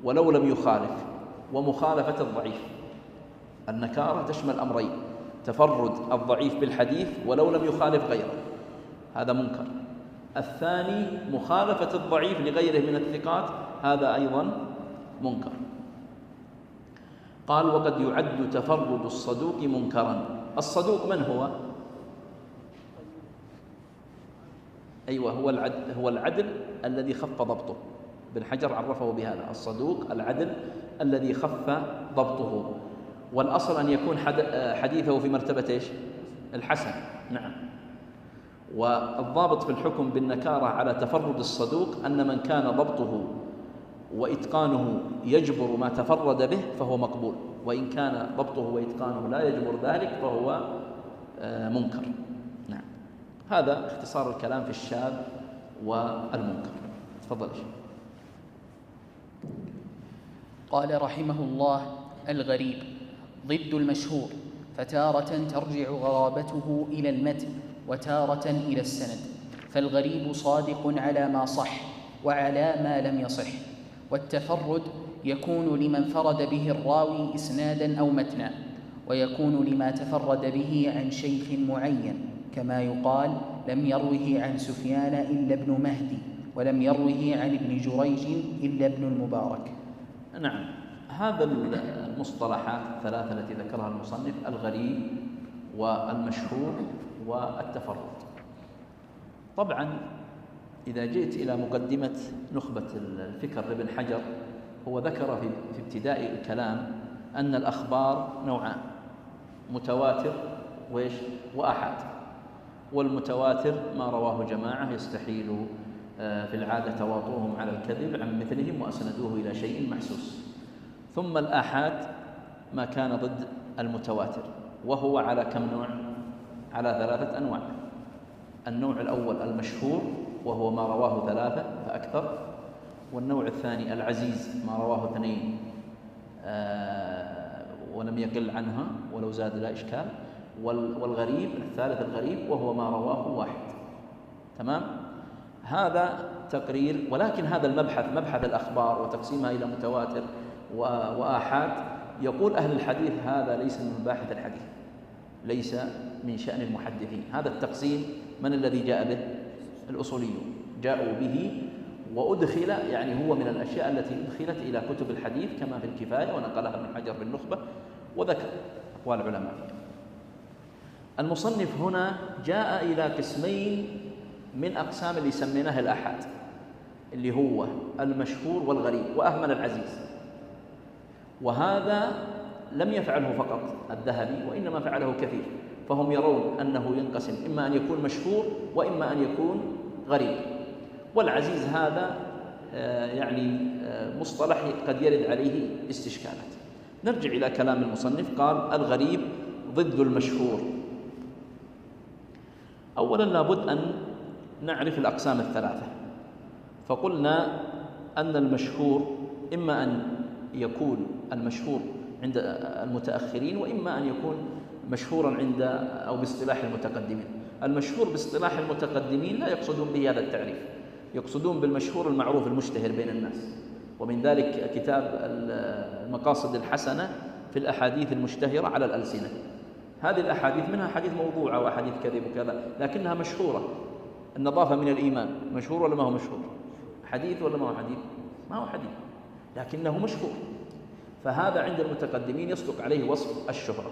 ولو لم يخالف، ومخالفة الضعيف. النكارة تشمل أمرين: تفرد الضعيف بالحديث ولو لم يخالف غيره، هذا منكر. الثاني مخالفة الضعيف لغيره من الثقات، هذا أيضا منكر. قال: وقد يعد تفرد الصدوق منكرا. الصدوق من هو؟ أيوة، هو العدل الذي خف ضبطه. ابن حجر عرفه بهذا: الصدوق العدل الذي خف ضبطه. والأصل أن يكون حديثه في مرتبة إيش؟ الحسن. نعم. والضابط في الحكم بالنكارة على تفرد الصدوق أن من كان ضبطه وإتقانه يجبر ما تفرد به فهو مقبول، وإن كان ضبطه وإتقانه لا يجبر ذلك فهو منكر. نعم. هذا اختصار الكلام في الشاذ والمنكر. تفضل. قال رحمه الله: الغريب ضد المشهور، فتارة ترجع غرابته إلى المتن وتارة إلى السند. فالغريب صادق على ما صح وعلى ما لم يصح، والتفرد يكون لمن فرد به الراوي إسنادا أو متنا، ويكون لما تفرد به عن شيخ معين، كما يقال: لم يروه عن سفيان إلا ابن مهدي، ولم يروه عن ابن جريج إلا ابن المبارك. نعم. هذا المصطلحات الثلاثة التي ذكرها المصنف: الغريب والمشهور والتفرد. طبعا إذا جئت إلى مقدمة نخبة الفكر لابن حجر، هو ذكر في ابتداء الكلام أن الأخبار نوعان: متواتر وآحاد. والمتواتر ما رواه جماعة يستحيل في العادة تواطؤهم على الكذب عن مثلهم وأسندوه إلى شيء محسوس. ثم الآحاد ما كان ضد المتواتر، وهو على كم نوع؟ على 3 أنواع. النوع الأول المشهور، وهو ما رواه 3 فأكثر. والنوع الثاني العزيز، ما رواه 2 ولم يقل عنها ولو زاد لا إشكال. والغريب الثالث الغريب، وهو ما رواه 1. تمام؟ هذا تقرير. ولكن هذا مبحث الأخبار وتقسيمها إلى متواتر وآحاد، يقول أهل الحديث هذا ليس من مباحث الحديث، ليس من شأن المحدثين. هذا التقسيم من الذي جاء به؟ الأصوليون جاءوا به، وأدخل، يعني هو من الأشياء التي أدخلت إلى كتب الحديث كما في الكفاية، ونقلها ابن حجر في النخبة، وذكر أقوال العلماء. المصنف هنا جاء إلى قسمين من أقسام اللي سميناها الآحاد، اللي هو المشهور والغريب، وأهمل العزيز. وهذا لم يفعله فقط الذهبي، وإنما فعله كثير. فهم يرون أنه ينقسم إما أن يكون مشهور وإما أن يكون غريب. والعزيز هذا يعني مصطلح قد يرد عليه استشكالات. نرجع إلى كلام المصنف. قال: الغريب ضد المشهور. أولا لابد أن نعرف الأقسام الثلاثة. فقلنا أن المشهور إما أن يكون المشهور عند المتأخرين، وإما أن يكون مشهورا عند أو باصطلاح المتقدمين. المشهور باصطلاح المتقدمين لا يقصدون به هذا التعريف، يقصدون بالمشهور المعروف المشتهر بين الناس. ومن ذلك كتاب المقاصد الحسنة في الأحاديث المشتهرة على الألسنة. هذه الأحاديث منها حديث موضوع وأحاديث كذب وكذا، لكنها مشهورة. النظافة من الإيمان مشهور ولا ما هو مشهور؟ حديث ولا ما هو حديث؟ ما هو حديث، لكنه مشهور. فهذا عند المتقدمين يصدق عليه وصف الشهرة.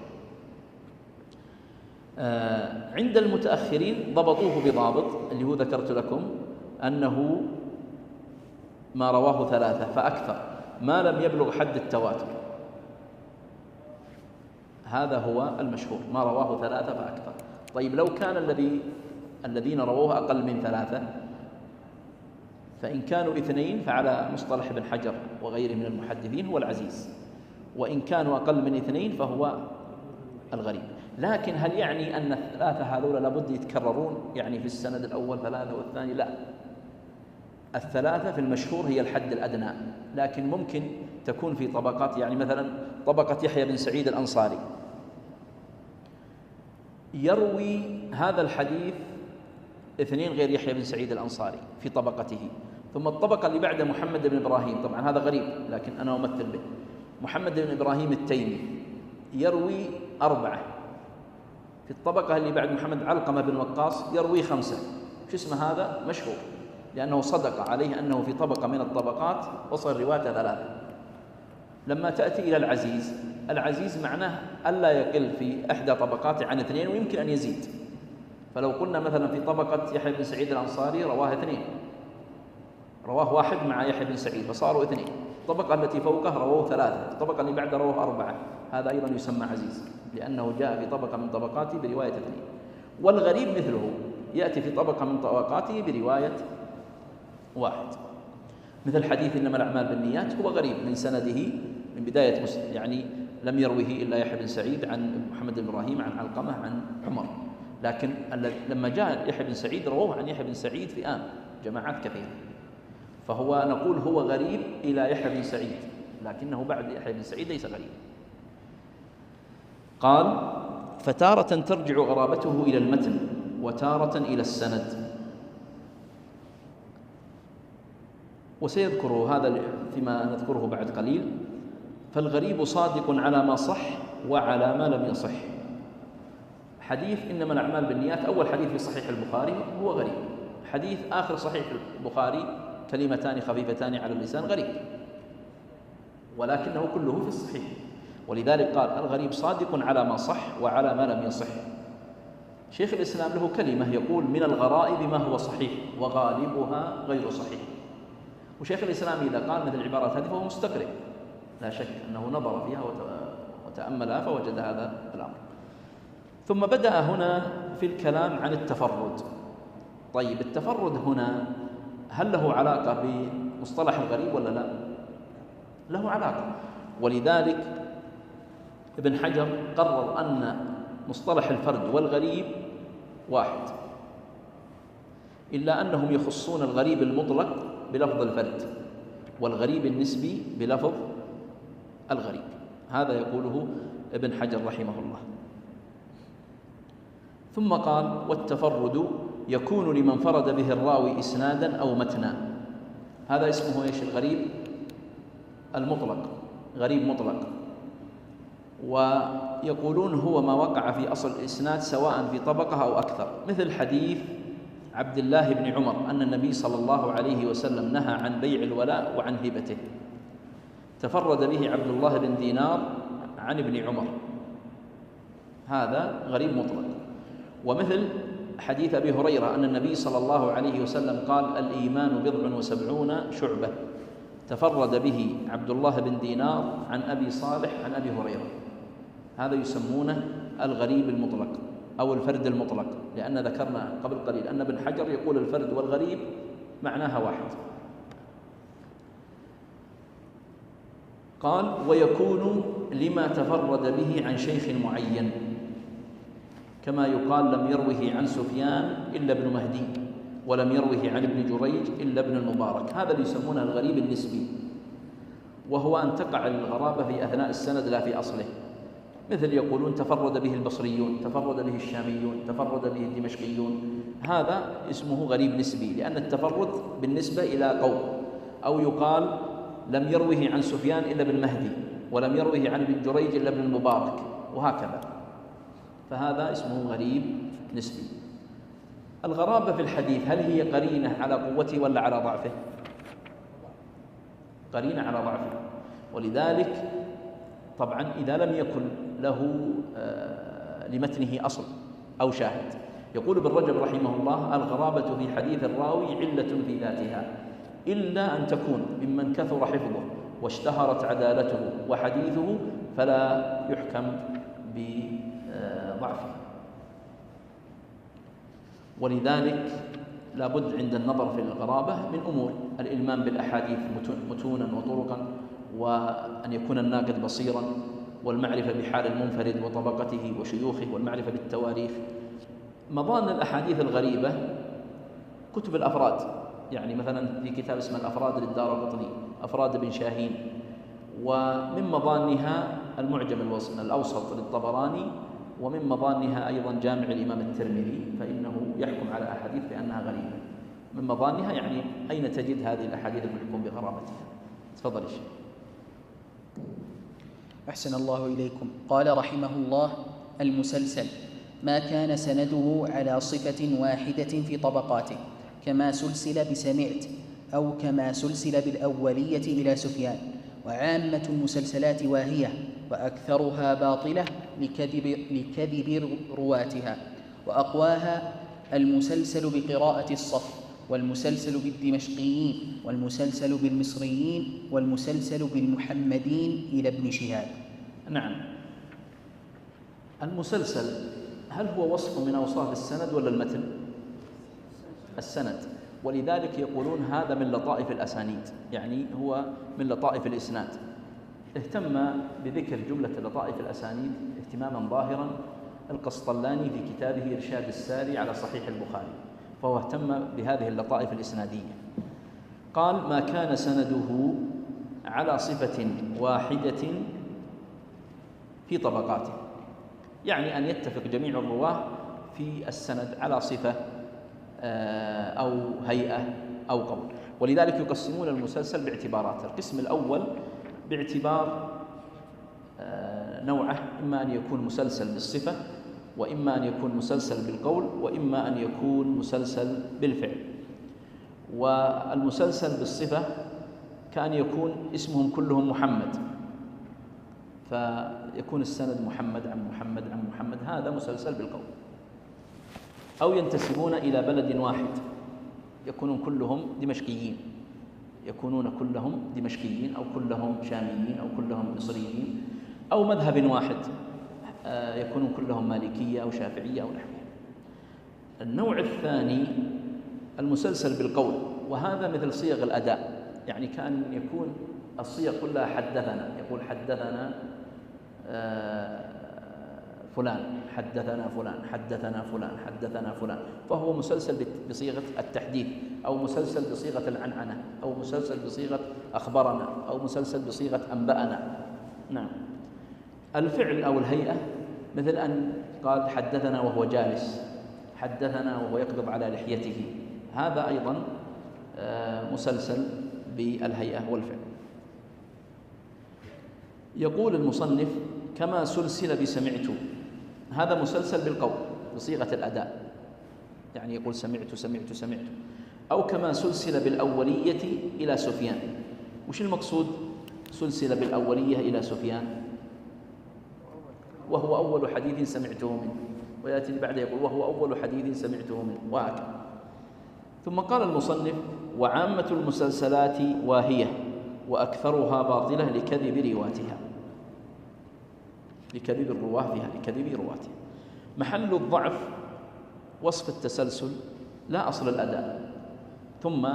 عند المتأخرين ضبطوه بضابط اللي هو ذكرت لكم، أنه ما رواه 3 فأكثر، ما لم يبلغ حد التواتر. هذا هو المشهور، ما رواه 3 فأكثر. طيب لو كان الذين رووه أقل من 3، فإن كانوا 2 فعلى مصطلح ابن حجر وغيره من المحدثين هو العزيز، وإن كانوا أقل من 2 فهو الغريب. لكن هل يعني أن ال3 هذول لابد يتكررون، يعني في السند الأول 3 والثاني؟ لا، الثلاثة في المشهور هي الحد الأدنى، لكن ممكن تكون في طبقات، يعني مثلا طبقة يحيى بن سعيد الأنصاري يروي هذا الحديث اثنين غير يحيى بن سعيد الأنصاري في طبقته، ثم الطبقة اللي بعد محمد بن إبراهيم، طبعا هذا غريب لكن أنا أمثل به، محمد بن إبراهيم التيمي يروي 4، في الطبقة اللي بعد محمد علقمة بن وقاص يروي 5. شو اسم هذا؟ مشهور، لأنه صدق عليه أنه في طبقة من الطبقات وصل روايته 3. لما تأتي إلى العزيز معناه ألا يقل في إحدى طبقاته عن 2 ويمكن أن يزيد. فلو قلنا مثلا في طبقة يحيى بن سعيد الأنصاري رواه 2، رواه 1 مع يحيى بن سعيد فصاروا 2، الطبقة التي فوقه رواه 3، الطبقة اللي بعده رواه 4، هذا أيضا يسمى عزيز لأنه جاء في طبقة من طبقاته برواية 2. والغريب مثله يأتي في طبقة من طبقاته برواية 1، مثل حديث إنما الأعمال بالنيات هو غريب من سنده من بداية مسلم، يعني لم يروه إلا يحيى بن سعيد عن محمد بن إبراهيم عن علقمة عن عمر، لكن لما جاء يحيى بن سعيد رواه عن يحيى بن سعيد فئام جماعات كثيرة، فهو نقول هو غريب إلى يحيى بن سعيد، لكنه بعد يحيى بن سعيد ليس غريب. قال: فتارة ترجع غرابته إلى المتن وتارة إلى السند. وسيذكر هذا فيما نذكره بعد قليل. فالغريب صادق على ما صح وعلى ما لم يصح. حديث إنما الأعمال بالنيات أول حديث في صحيح البخاري هو غريب، حديث آخر صحيح البخاري كلمتان خفيفتان على اللسان غريب، ولكنه كله في الصحيح، ولذلك قال الغريب صادق على ما صح وعلى ما لم يصح. شيخ الإسلام له كلمة يقول: من الغرائب ما هو صحيح وغالبها غير صحيح. وشيخ الإسلام إذا قال مثل العبارات هذه فهو مستقرئ، لا شك أنه نظر فيها وتأملها فوجد هذا الأمر. ثم بدأ هنا في الكلام عن التفرد. طيب التفرد هنا هل له علاقة بمصطلح الغريب ولا لا؟ له علاقة، ولذلك ابن حجر قرر أن مصطلح الفرد والغريب واحد، إلا أنهم يخصون الغريب المطلق بلفظ الفرد والغريب النسبي بلفظ الغريب. هذا يقوله ابن حجر رحمه الله. ثم قال: والتفرد يكون لمن فرد به الراوي إسنادا أو متنا. هذا اسمه إيش؟ الغريب المطلق، غريب مطلق. ويقولون هو ما وقع في أصل الإسناد سواء في طبقة أو أكثر، مثل حديث عبد الله بن عمر أن النبي صلى الله عليه وسلم نهى عن بيع الولاء وعن هبته، تفرد به عبد الله بن دينار عن ابن عمر، هذا غريب مطلق. ومثل حديث أبي هريرة أن النبي صلى الله عليه وسلم قال: الإيمان 70 شعبة، تفرد به عبد الله بن دينار عن أبي صالح عن أبي هريرة، هذا يسمونه الغريب المطلق أو الفرد المطلق، لأن ذكرنا قبل قليل أن ابن حجر يقول الفرد والغريب معناها واحد. قال: ويكون لما تفرد به عن شيخ معين، كما يقال لم يروه عن سفيان إلا ابن مهدي، ولم يروه عن ابن جريج إلا ابن المبارك، هذا اللي يسمونه الغريب النسبي، وهو أن تقع الغرابة في أثناء السند لا في أصله. مثل يقولون تفرد به البصريون، تفرد به الشاميون، تفرد به الدمشقيون، هذا اسمه غريب نسبي، لأن التفرد بالنسبة إلى قوم. أو يقال لم يروه عن سفيان إلا ابن مهدي، ولم يروه عن ابن جريج إلا ابن المبارك، وهكذا، فهذا اسمه غريب نسبي. الغرابة في الحديث هل هي قرينة على قوته ولا على ضعفه؟ قرينة على ضعفه، ولذلك طبعا إذا لم يكن له لمتنه أصل أو شاهد. يقول ابن رجب رحمه الله: الغرابة في حديث الراوي علة في ذاتها، إلا أن تكون ممن كثر حفظه واشتهرت عدالته وحديثه فلا يحكم بضعفه. ولذلك لا بد عند النظر في الغرابة من أمور: الإلمام بالأحاديث متونا وطرقا، وأن يكون الناقد بصيرا، والمعرفة بحال المنفرد وطبقته وشيوخه، والمعرفة بالتواريخ. مضان الأحاديث الغريبة كتب الأفراد، يعني مثلا في كتاب اسمه الأفراد للدارقطني، أفراد بن شاهين. ومن مظانها المعجم الأوسط للطبراني، ومن مظانها أيضا جامع الإمام الترمذي، فإنه يحكم على أحاديث بأنها غريبة. من مظانها يعني أين تجد هذه الأحاديث المحكوم بغرابتها. تفضل الشيخ. أحسن الله إليكم. قال رحمه الله: المسلسل ما كان سنده على صفة واحدة في طبقاته، كما سلسل بسمعت، أو كما سلسل بالأولية إلى سفيان. وعامة المسلسلات واهية، وأكثرها باطلة لكذب رواتها. وأقواها المسلسل بقراءة الصف، والمسلسل بالدمشقيين، والمسلسل بالمصريين، والمسلسل بالمحمدين إلى ابن شهاب. نعم. المسلسل هل هو وصف من أوصاف السند ولا المتن؟ السند. ولذلك يقولون هذا من لطائف الأسانيد، يعني هو من لطائف الإسناد. اهتم بذكر جملة لطائف الأسانيد اهتماما ظاهرا القسطلاني في كتابه إرشاد الساري على صحيح البخاري، فهو اهتم بهذه اللطائف الإسنادية. قال: ما كان سنده على صفة واحدة في طبقاته، يعني أن يتفق جميع الرواة في السند على صفة أو هيئة أو قول. ولذلك يقسمون المسلسل باعتبارات. القسم الأول باعتبار نوعه، إما أن يكون مسلسل بالصفة، وإما أن يكون مسلسل بالقول، وإما أن يكون مسلسل بالفعل. والمسلسل بالصفة كأن يكون اسمهم كلهم محمد، فيكون السند محمد عن محمد عن محمد، هذا مسلسل بالقول. أو ينتسبون إلى بلد واحد، يكونون كلهم دمشقيين، أو كلهم شاميين، أو كلهم مصريين، أو مذهب واحد، يكونون كلهم مالكية أو شافعية أو نحوها. النوع الثاني المسلسل بالقول، وهذا مثل صيغ الأداء، يعني كان يكون الصيغ كلها حدثنا، يقول حدثنا فلان، حدثنا فلان، حدثنا فلان، حدثنا فلان، فهو مسلسل بصيغة التحديث، أو مسلسل بصيغة العنعنة، أو مسلسل بصيغة أخبرنا، أو مسلسل بصيغة أنبأنا. نعم. الفعل أو الهيئة مثل أن قال حدثنا وهو جالس، حدثنا وهو يقبض على لحيته، هذا أيضا مسلسل بالهيئة والفعل. يقول المصنف: كما سلسل بسمعت، هذا مسلسل بالقول بصيغة الأداء، يعني يقول سمعت سمعت سمعت. أو كما سلسل بالأولية إلى سفيان. وش المقصود سلسل بالأولية إلى سفيان؟ وهو أول حديث سمعته منه، ويأتي بعد يقول وهو أول حديث سمعته منه، وهكذا. ثم قال المصنف: وعامة المسلسلات واهية، وأكثرها باطلة لكذب رواتها، لكذب الرواه فيها، لكذب رواتها. محل الضعف وصف التسلسل، لا أصل الأداء. ثم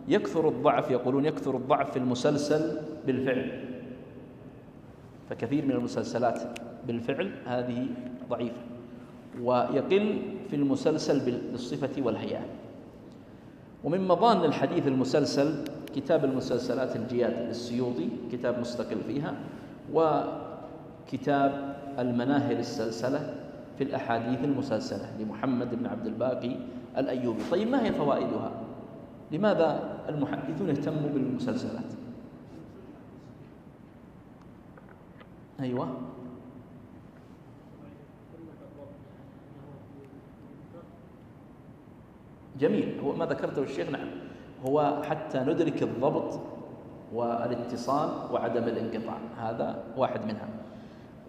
يكثر الضعف، يقولون يكثر الضعف في المسلسل بالفعل، فكثير من المسلسلات بالفعل هذه ضعيفة، ويقل في المسلسل بالصفة والهيئة. ومن مظان الحديث المسلسل كتاب المسلسلات الجياد للسيوطي، كتاب مستقل فيها، وكتاب المناهل السلسلة في الأحاديث المسلسلة لمحمد بن عبد الباقي الأيوبي. طيب، ما هي فوائدها؟ لماذا المحدثون اهتموا بالمسلسلات؟ أيوة، جميل. هو ما ذكرته الشيخ، نعم، هو حتى ندرك الضبط والاتصال وعدم الانقطاع، هذا واحد منها،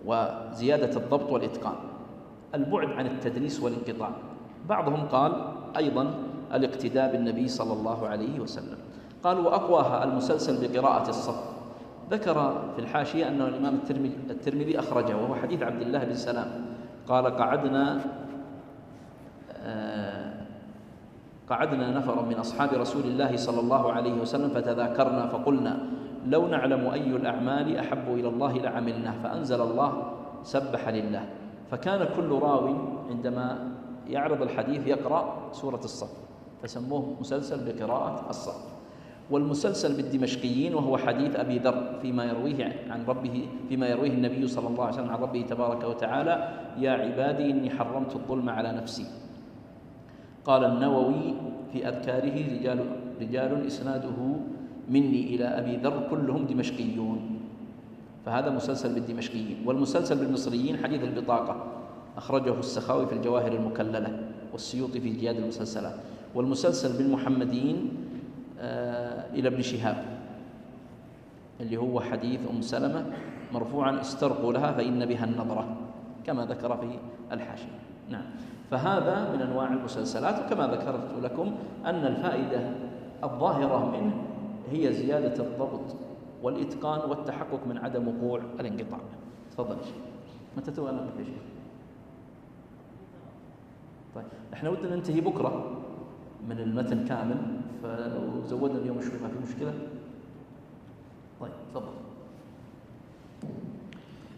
وزيادة الضبط والإتقان، البعد عن التدريس والانقطاع. بعضهم قال أيضا الاقتداء بالنبي صلى الله عليه وسلم. قال: وأقواها المسلسل بقراءة الصف. ذكر في الحاشية أنه الإمام الترمذي أخرجه، وهو حديث عبد الله بن سلام قال: قعدنا نفر من أصحاب رسول الله صلى الله عليه وسلم فتذاكرنا فقلنا لو نعلم أي الأعمال أحب إلى الله لعملناه، فأنزل الله سبح لله. فكان كل راوي عندما يعرض الحديث يقرأ سورة الصف، فسموه مسلسل بقراءة الصرف. والمسلسل بالدمشقيين وهو حديث أبي ذر فيما يرويه النبي صلى الله عليه وسلم عن ربه تبارك وتعالى: يا عبادي إني حرمت الظلم على نفسي. قال النووي في أذكاره: رجال إسناده مني إلى أبي ذر كلهم دمشقيون. فهذا مسلسل بالدمشقيين. والمسلسل بالمصريين حديث البطاقة، أخرجه السخاوي في الجواهر المكللة والسيوطي في جياد المسلسلات. والمسلسل بالمحمديين إلى ابن شهاب، اللي هو حديث أم سلمة مرفوعا: استرقوا لها فإن بها النظرة، كما ذكر في الحاشية. نعم. فهذا من أنواع المسلسلات. وكما ذكرت لكم أن الفائدة الظاهرة منه هي زيادة الضبط والإتقان والتحقق من عدم وقوع الانقطاع. تفضل يا شيخ. متى توانا يا شيخ؟ طيب، احنا ودنا ننتهي بكرة من المتن كامل، فلو زودنا اليوم شوي ما في مشكلة. طيب تفضل.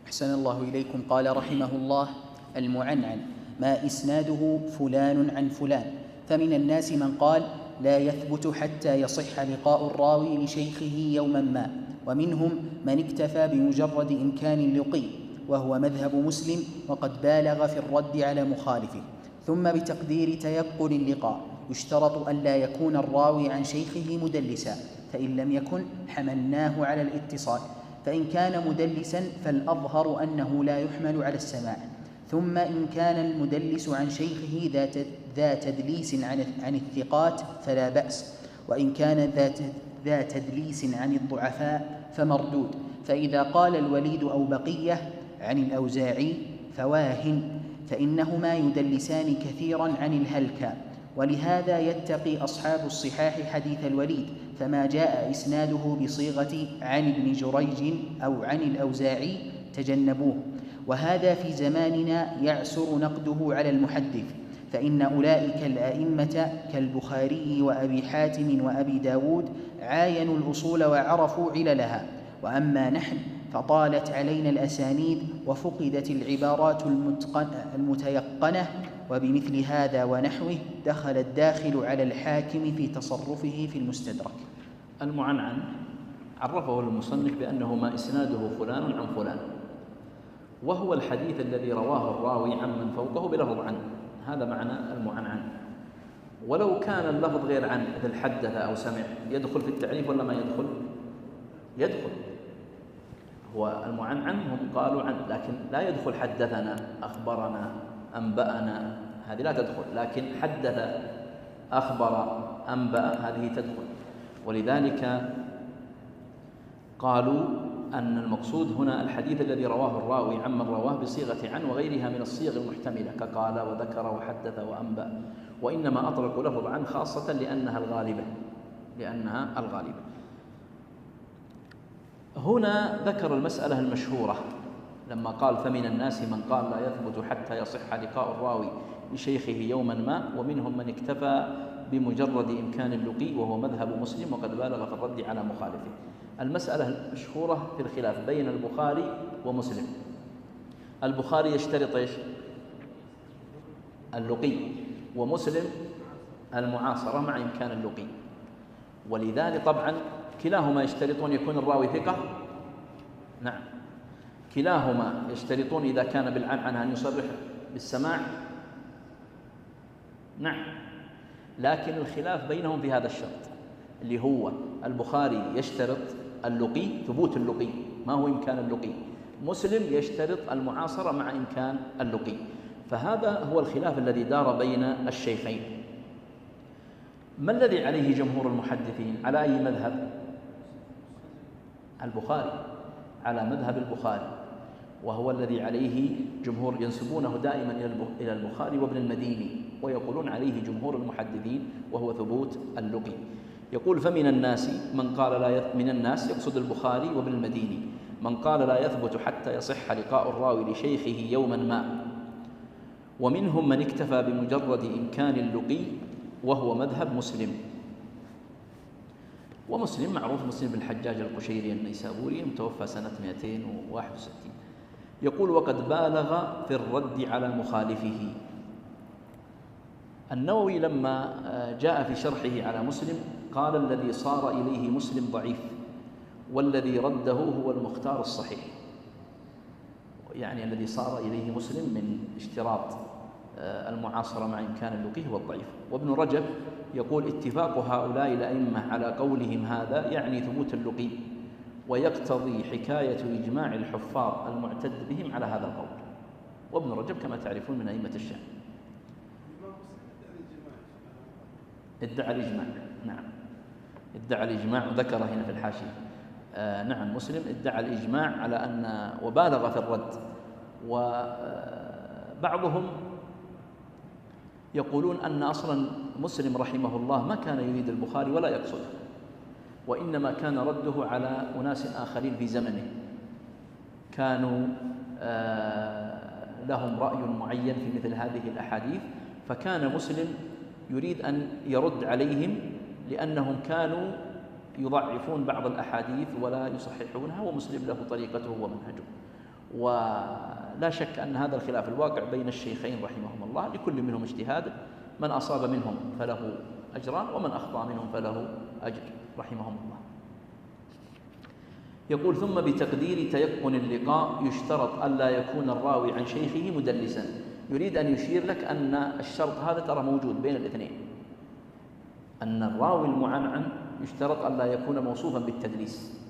أحسن الله إليكم. قال رحمه الله: المعنعن ما إسناده فلان عن فلان. فمن الناس من قال لا يثبت حتى يصح لقاء الراوي لشيخه يوما ما، ومنهم من اكتفى بمجرد إمكان اللقي، وهو مذهب مسلم، وقد بالغ في الرد على مخالفه. ثم بتقدير تيقن اللقاء يشترط أن لا يكون الراوي عن شيخه مدلسا، فإن لم يكن حملناه على الاتصال، فإن كان مدلسا فالأظهر أنه لا يحمل على السماع. ثم إن كان المدلس عن شيخه ذا تدليس عن الثقات فلا بأس، وإن كان ذا تدليس عن الضعفاء فمردود. فإذا قال الوليد أو بقية عن الأوزاعي فواهن، فإنهما يدلسان كثيرا عن الهلكة، ولهذا يتقي أصحاب الصحاح حديث الوليد، فما جاء إسناده بصيغة عن ابن جريج أو عن الأوزاعي تجنبوه. وهذا في زماننا يعسر نقده على المحدث، فإن أولئك الأئمة كالبخاري وأبي حاتم وأبي داود عاينوا الأصول وعرفوا عللها، وأما نحن فطالت علينا الأسانيد وفقدت العبارات المتيقنة. وبمثل هذا ونحوه دخل الداخل على الحاكم في تصرفه في المستدرك. المعنعن عرفه المصنف بأنه ما إسناده فلان عن فلان، وهو الحديث الذي رواه الراوي عمن فوقه بلفظ عنه. هذا معنى المعنعن. ولو كان اللفظ غير عن، مثل حدث أو سمع، يدخل في التعريف ولا ما يدخل؟ يدخل. هو المعنعن هم قالوا عن، لكن لا يدخل حدثنا، أخبرنا، أنبأنا، هذه لا تدخل. لكن حدث، أخبر، أنبأ، هذه تدخل. ولذلك قالوا أن المقصود هنا الحديث الذي رواه الراوي عمن رواه بصيغة عن وغيرها من الصيغ المحتملة كقال وذكر وحدث وأنبأ، وإنما أطلقوا لفظ عن خاصة لأنها الغالبة. هنا ذكر المسألة المشهورة لما قال: فمن الناس من قال لا يثبت حتى يصح لقاء الراوي لشيخه يوما ما، ومنهم من اكتفى بمجرد إمكان اللقي، وهو مذهب مسلم، وقد بالغ في الرد على مخالفه. المسألة المشهورة في الخلاف بين البخاري ومسلم. البخاري يشترط ايش؟ اللقي، ومسلم المعاصرة مع إمكان اللقي. ولذلك طبعا كلاهما يشترطون يكون الراوي ثقة. نعم، كلاهما يشترطون إذا كان بالعنعنة أن يصرح بالسماع. نعم، لكن الخلاف بينهم في هذا الشرط، اللي هو البخاري يشترط اللقي، ثبوت اللقي، ما هو إمكان اللقي. مسلم يشترط المعاصرة مع إمكان اللقي. فهذا هو الخلاف الذي دار بين الشيخين. ما الذي عليه جمهور المحدثين؟ على أي مذهب؟ البخاري، على مذهب البخاري، وهو الذي عليه جمهور، ينسبونه دائما إلى البخاري وابن المديني، ويقولون عليه جمهور المحدثين، وهو ثبوت اللقي. يقول: فمن الناس من قال من الناس يقصد البخاري وابن المديني، من قال لا يثبت حتى يصح لقاء الراوي لشيخه يوما ما، ومنهم من اكتفى بمجرد إمكان اللقي، وهو مذهب مسلم. ومسلم معروف، مسلم بن الحجاج القشيري النيسابوري، متوفى سنة 261. يقول: وقد بالغ في الرد على مخالفه. النووي لما جاء في شرحه على مسلم قال: الذي صار إليه مسلم ضعيف، والذي رده هو المختار الصحيح. يعني الذي صار إليه مسلم من اشتراط المعاصرة مع إمكان اللقي هو الضعيف. وابن رجب يقول: اتفاق هؤلاء الأئمة على قولهم هذا يعني ثبوت اللقي، ويقتضي حكاية إجماع الحفاظ المعتد بهم على هذا القول. وابن رجب كما تعرفون من أئمة الشام. ادعى الإجماع، نعم، ادعى الإجماع، وذكر هنا في الحاشية. نعم، مسلم ادعى الإجماع على أن، وبالغ في الرد. وبعضهم يقولون أن أصلا مسلم رحمه الله ما كان يريد البخاري ولا يقصده، وإنما كان رده على أناس آخرين في زمنه كانوا لهم رأي معين في مثل هذه الأحاديث، فكان مسلم يريد أن يرد عليهم لأنهم كانوا يضعفون بعض الأحاديث ولا يصححونها، ومسلم له طريقته ومنهجه. ولا شك أن هذا الخلاف الواقع بين الشيخين رحمهم الله، لكل منهم اجتهاد، من أصاب منهم فله أجران، ومن أخطأ منهم فله أجر رحمهم الله. يقول: ثم بتقدير تيقن اللقاء يشترط ألا يكون الراوي عن شيخه مدلسا. يريد أن يشير لك أن الشرط هذا ترى موجود بين الاثنين، أن الراوي المعنعن يشترط ألا يكون موصوفا بالتدليس.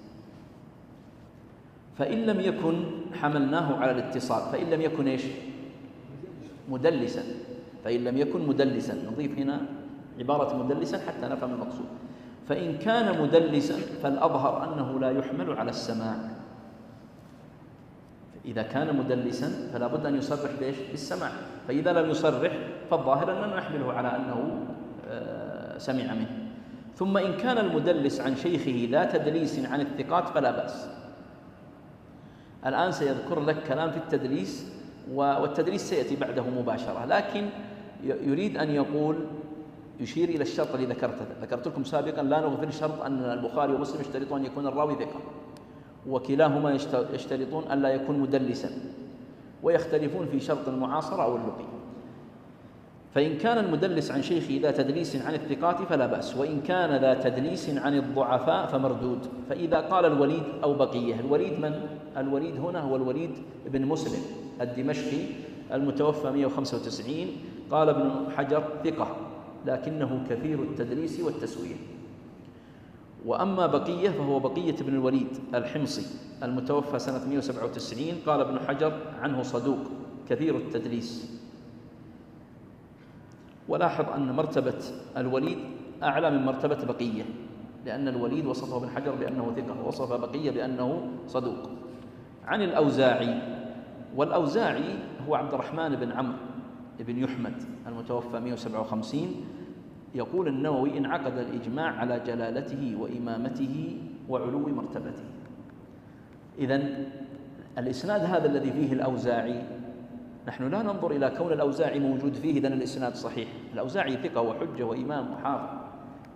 فإن لم يكن حملناه على الاتصال، فإن لم يكن إيش؟ مدلسا. فإن لم يكن مدلسا، نضيف هنا عبارة مدلسا حتى نفهم المقصود. فإن كان مدلسا فالأظهر أنه لا يحمل على السماع. إذا كان مدلسا فلا بد أن يصرح بإيش؟ بالسماع. فإذا لم يصرح فالظاهر أننا نحمله على أنه سمع منه. ثم إن كان المدلس عن شيخه لا تدليس عن الثقات فلا بأس. الآن سيذكر لك كلام في التدليس، والتدليس سيأتي بعده مباشرة، لكن يريد أن يقول، يشير إلى الشرط الذي ذكرت لكم سابقا: لا نغفل شرط أن البخاري ومسلم يشترطون أن يكون الراوي ثقة، وكلاهما يشترطون أن لا يكون مدلسا، ويختلفون في شرط المعاصرة أو اللقي. فإن كان المدلس عن شيخه ذا تدليس عن الثقات فلا بأس، وإن كان ذا تدليس عن الضعفاء فمردود. فإذا قال الوليد أو بقية، الوليد من؟ الوليد هنا هو الوليد بن مسلم الدمشقي المتوفى 195. قال ابن حجر: ثقة لكنه كثير التدليس والتسوية. وأما بقية فهو بقية بن الوليد الحمصي المتوفى سنة 197. قال ابن حجر عنه: صدوق كثير التدليس. ولاحظ أن مرتبة الوليد أعلى من مرتبة بقية، لأن الوليد وصفه ابن حجر بأنه ثقة، ووصف بقية بأنه صدوق. عن الأوزاعي، والأوزاعي هو عبد الرحمن بن عمرو بن يحمد المتوفى 157. يقول النووي: انعقد الإجماع على جلالته وإمامته وعلو مرتبته. إذن الإسناد هذا الذي فيه الأوزاعي، نحن لا ننظر إلى كون الأوزاعي موجود فيه إذن الإسناد صحيح. الأوزاعي ثقة وحجة وإمام وحافظ،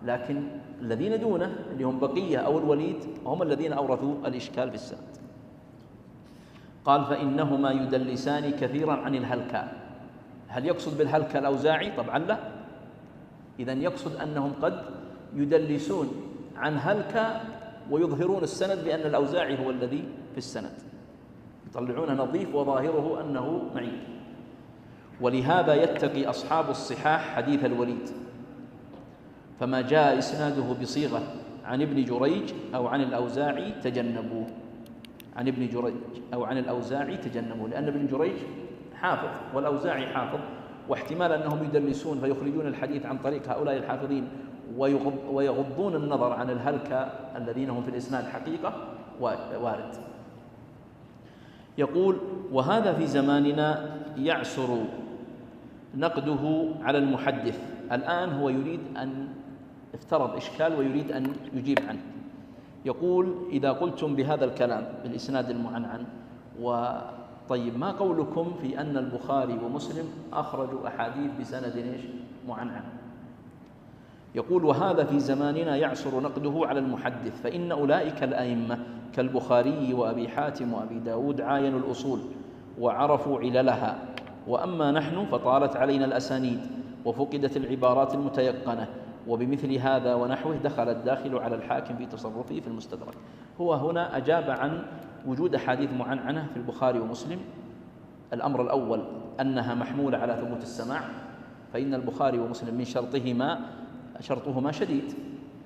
لكن الذين دونه اللي هم بقية أو الوليد هم الذين أورثوا الإشكال في السند. قال: فإنهما يدلسان كثيرا عن الهلكاء. هل يقصد بالهلكاء الأوزاعي؟ طبعا لا. إذن يقصد أنهم قد يدلسون عن هلكاء ويظهرون السند بأن الأوزاعي هو الذي في السند، يطلعون نظيف وظاهره أنه معين. ولهذا يتقي أصحاب الصحاح حديث الوليد، فما جاء إسناده بصيغة عن ابن جريج أو عن الأوزاعي تجنبوه. عن ابن جريج أو عن الأوزاعي تجنبوه، لأن ابن جريج حافظ والأوزاعي حافظ، واحتمال أنهم يدلسون فيخرجون الحديث عن طريق هؤلاء الحافظين ويغضون النظر عن الهلكاء الذين هم في الإسناد حقيقة وارد. يقول: وهذا في زماننا يعسر نقده على المحدث. الآن هو يريد أن افترض إشكال ويريد أن يجيب عنه. يقول: إذا قلتم بهذا الكلام بالإسناد المعنعن، طيب ما قولكم في أن البخاري ومسلم أخرجوا أحاديث بسند معنعن؟ يقول: وهذا في زماننا يعسر نقده على المحدث، فإن أولئك الأئمة كالبخاري وأبي حاتم وأبي داود عاينوا الأصول وعرفوا عللها، وأما نحن فطالت علينا الأسانيد وفقدت العبارات المتيقنة، وبمثل هذا ونحوه دخل الداخل على الحاكم في تصرفه في المستدرك. هو هنا أجاب عن وجود أحاديث معنعنة في البخاري ومسلم. الأمر الأول أنها محمولة على ثبوت السماع، فإن البخاري ومسلم من شرطهما شديد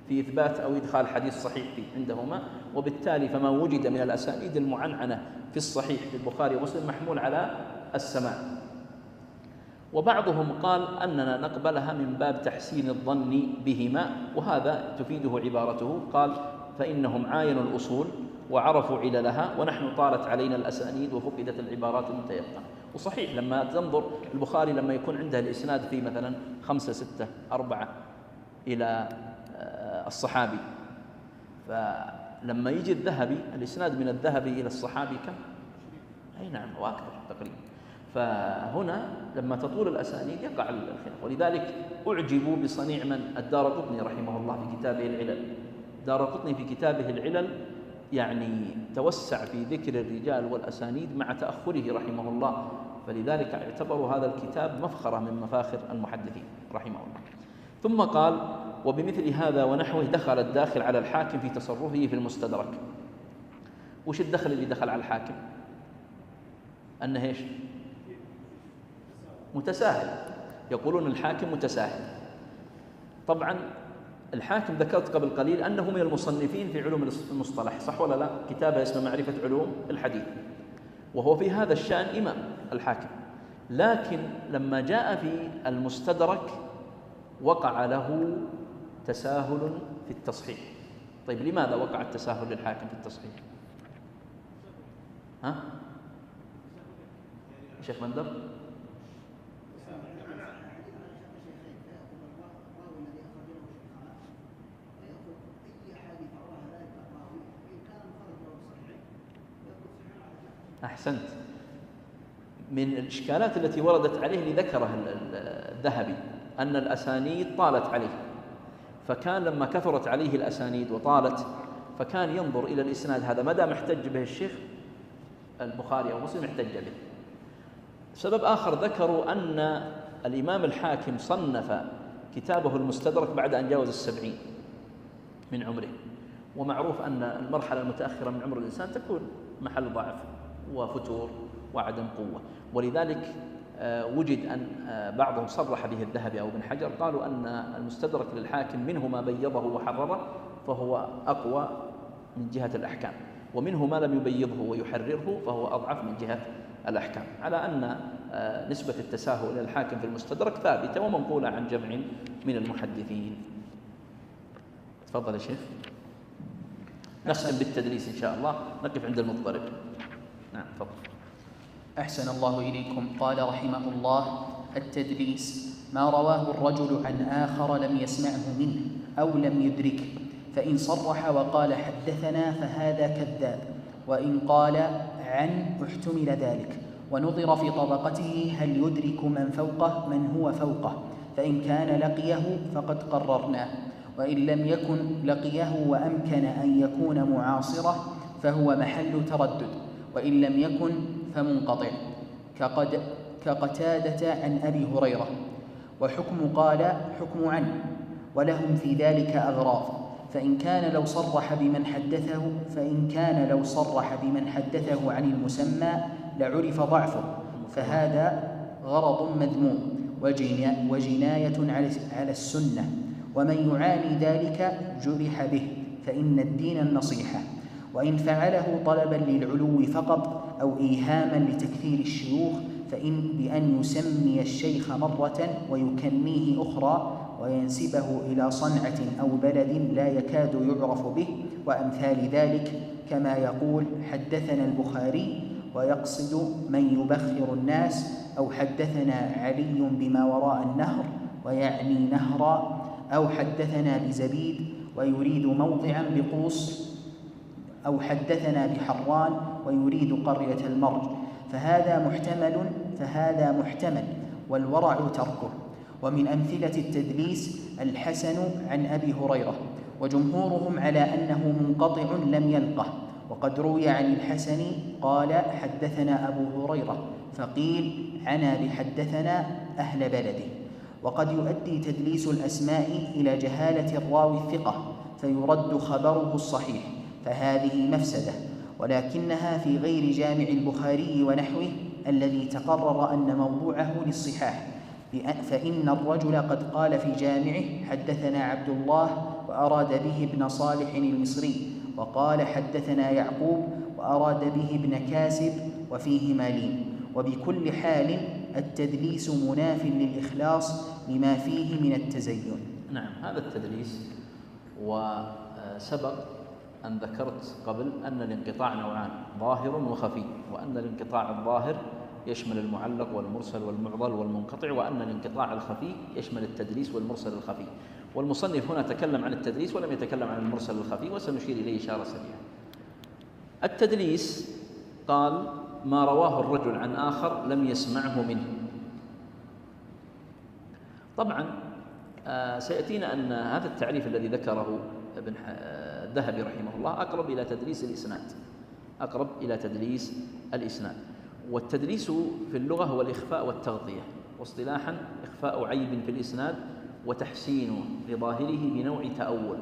في إثبات أو إدخال حديث صحيح فيه عندهما، وبالتالي فما وجد من الأسانيد المعنعنة في الصحيح في البخاري ومسلم محمول على السماع. وبعضهم قال أننا نقبلها من باب تحسين الظن بهما، وهذا تفيده عبارته، قال فإنهم عاينوا الأصول وعرفوا عللها، ونحن طالت علينا الأسانيد وفقدت العبارات المتيقنة. وصحيح لما تنظر البخاري لما يكون عنده الإسناد في مثلا 5 6 4 إلى الصحابي، فلما يجي الذهبي الإسناد من الذهبي إلى الصحابي كم؟ أي نعم، وأكثر تقريبا. فهنا لما تطول الأسانيد يقع الخلاف، ولذلك أعجبوا بصنيع من؟ الدارقطني رحمه الله في كتابه العلل. الدارقطني في كتابه العلل يعني توسع في ذكر الرجال والأسانيد مع تأخره رحمه الله، فلذلك اعتبروا هذا الكتاب مفخرة من مفاخر المحدثين رحمه الله. ثم قال وبمثل هذا ونحوه دخل الداخل على الحاكم في تصرفه في المستدرك. وش الدخل اللي دخل على الحاكم؟ أنه إيش؟ متساهل. يقولون الحاكم متساهل. طبعا الحاكم ذكرت قبل قليل أنه من المصنفين في علوم المصطلح، صح ولا لا؟ كتابه اسمه معرفة علوم الحديث، وهو في هذا الشأن إمام الحاكم. لكن لما جاء في المستدرك وقع له تساهل في التصحيح. طيب لماذا وقع التساهل للحاكم في التصحيح؟ ها؟ شيخ مندر؟ أحسنت. من الإشكالات التي وردت عليه اللي ذكرها الذهبي أن الأسانيد طالت عليه، فكان لما كثرت عليه الأسانيد وطالت فكان ينظر إلى الإسناد هذا ما دام احتج به الشيخ البخاري أو مسلم احتج به. سبب آخر ذكروا أن الإمام الحاكم صنف كتابه المستدرك بعد أن جاوز 70 من عمره، ومعروف أن المرحلة المتأخرة من عمر الإنسان تكون محل ضعف وفتور وعدم قوة، ولذلك وجد أن بعضهم صرح به الذهبي أو ابن حجر، قالوا أن المستدرك للحاكم منه ما بيضه وحرره فهو أقوى من جهة الأحكام، ومنه ما لم يبيضه ويحرره فهو أضعف من جهة الأحكام، على أن نسبة التساهل إلى الحاكم في المستدرك ثابتة ومنقولة عن جمع من المحدثين. تفضل يا شيخ. نختم بالتدريس إن شاء الله، نقف عند المضطرب. نعم تفضل. أحسن الله إليكم. قال رحمه الله: التدليس ما رواه الرجل عن آخر لم يسمعه منه أو لم يدركه، فإن صرح وقال حدثنا فهذا كذاب، وإن قال عن احتمل ذلك، ونظر في طبقته هل يدرك من فوقه من هو فوقه، فإن كان لقيه فقد قررناه، وإن لم يكن لقيه وأمكن أن يكون معاصره فهو محل تردد، وإن لم يكن فمنقطع كقتادة عن أبي هريرة. وحكم قال حكم عنه، ولهم في ذلك أغراض، فإن كان لو صرح بمن حدثه عن المسمى لعرف ضعفه، فهذا غرض مذموم وجناية على السنة، ومن يعاني ذلك جرح به، فإن الدين النصيحة. وإن فعله طلبا للعلو فقط أو إيهاما لتكثير الشيوخ بأن يسمي الشيخ مرة ويكنيه أخرى وينسبه إلى صنعة أو بلد لا يكاد يعرف به وأمثال ذلك، كما يقول حدثنا البخاري ويقصد من يبخر الناس، أو حدثنا علي بما وراء النهر ويعني نهرا، أو حدثنا بزبيد ويريد موضعا بقوس، أو حدثنا بحران ويريد قرية المرج، فهذا محتمل والورع تركه. ومن أمثلة التدليس الحسن عن أبي هريرة، وجمهورهم على أنه منقطع لم يلقه، وقد روي عن الحسن قال حدثنا أبو هريرة، فقيل عنا بحدثنا أهل بلده. وقد يؤدي تدليس الأسماء إلى جهالة الراوي الثقة فيرد خبره الصحيح، فهذه مفسدة، ولكنها في غير جامع البخاري ونحوه الذي تقرر أن موضوعه للصحاح، فإن الرجل قد قال في جامعه حدثنا عبد الله وأراد به ابن صالح المصري، وقال حدثنا يعقوب وأراد به ابن كاسب، وفيه مالين. وبكل حال التدليس مناف للإخلاص لما فيه من التزين. نعم، هذا التدليس. وسبق أن ذكرت قبل أن الانقطاع نوعان، ظاهر وخفي، وأن الانقطاع الظاهر يشمل المعلق والمرسل والمعضل والمنقطع، وأن الانقطاع الخفي يشمل التدليس والمرسل الخفي. والمصنف هنا تكلم عن التدليس ولم يتكلم عن المرسل الخفي، وسنشير إليه إشارة سريعة. التدليس قال ما رواه الرجل عن آخر لم يسمعه منه. طبعا سيأتينا أن هذا التعريف الذي ذكره ابن الذهبي رحمه الله أقرب إلى تدليس الإسناد، أقرب إلى تدليس الإسناد. والتدليس في اللغة هو الإخفاء والتغطية، واصطلاحا إخفاء عيب في الإسناد وتحسين لظاهره بنوع تأول.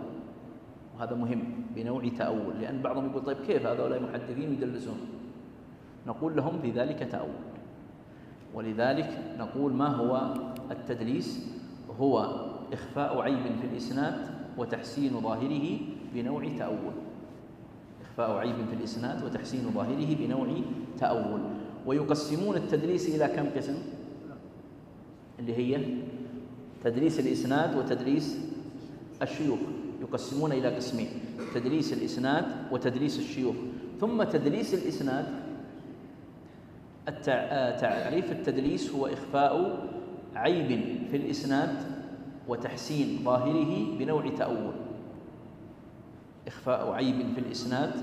وهذا مهم، بنوع تأول، لأن بعضهم يقول طيب كيف هؤلاء محدثين يدلسون؟ نقول لهم في ذلك تأول. ولذلك نقول ما هو التدليس؟ هو إخفاء عيب في الإسناد وتحسين ظاهره بنوع تأول. إخفاء عيب في الإسناد وتحسين ظاهره بنوع تأول. ويقسمون التدليس إلى كم قسم؟ اللي هي تدليس الإسناد وتدليس الشيوخ، يقسمون إلى قسمين: تدليس الإسناد وتدليس الشيوخ. ثم تدليس الإسناد، تعريف التدليس هو إخفاء عيب في الإسناد وتحسين ظاهره بنوع تأول. إخفاء عيب في الإسناد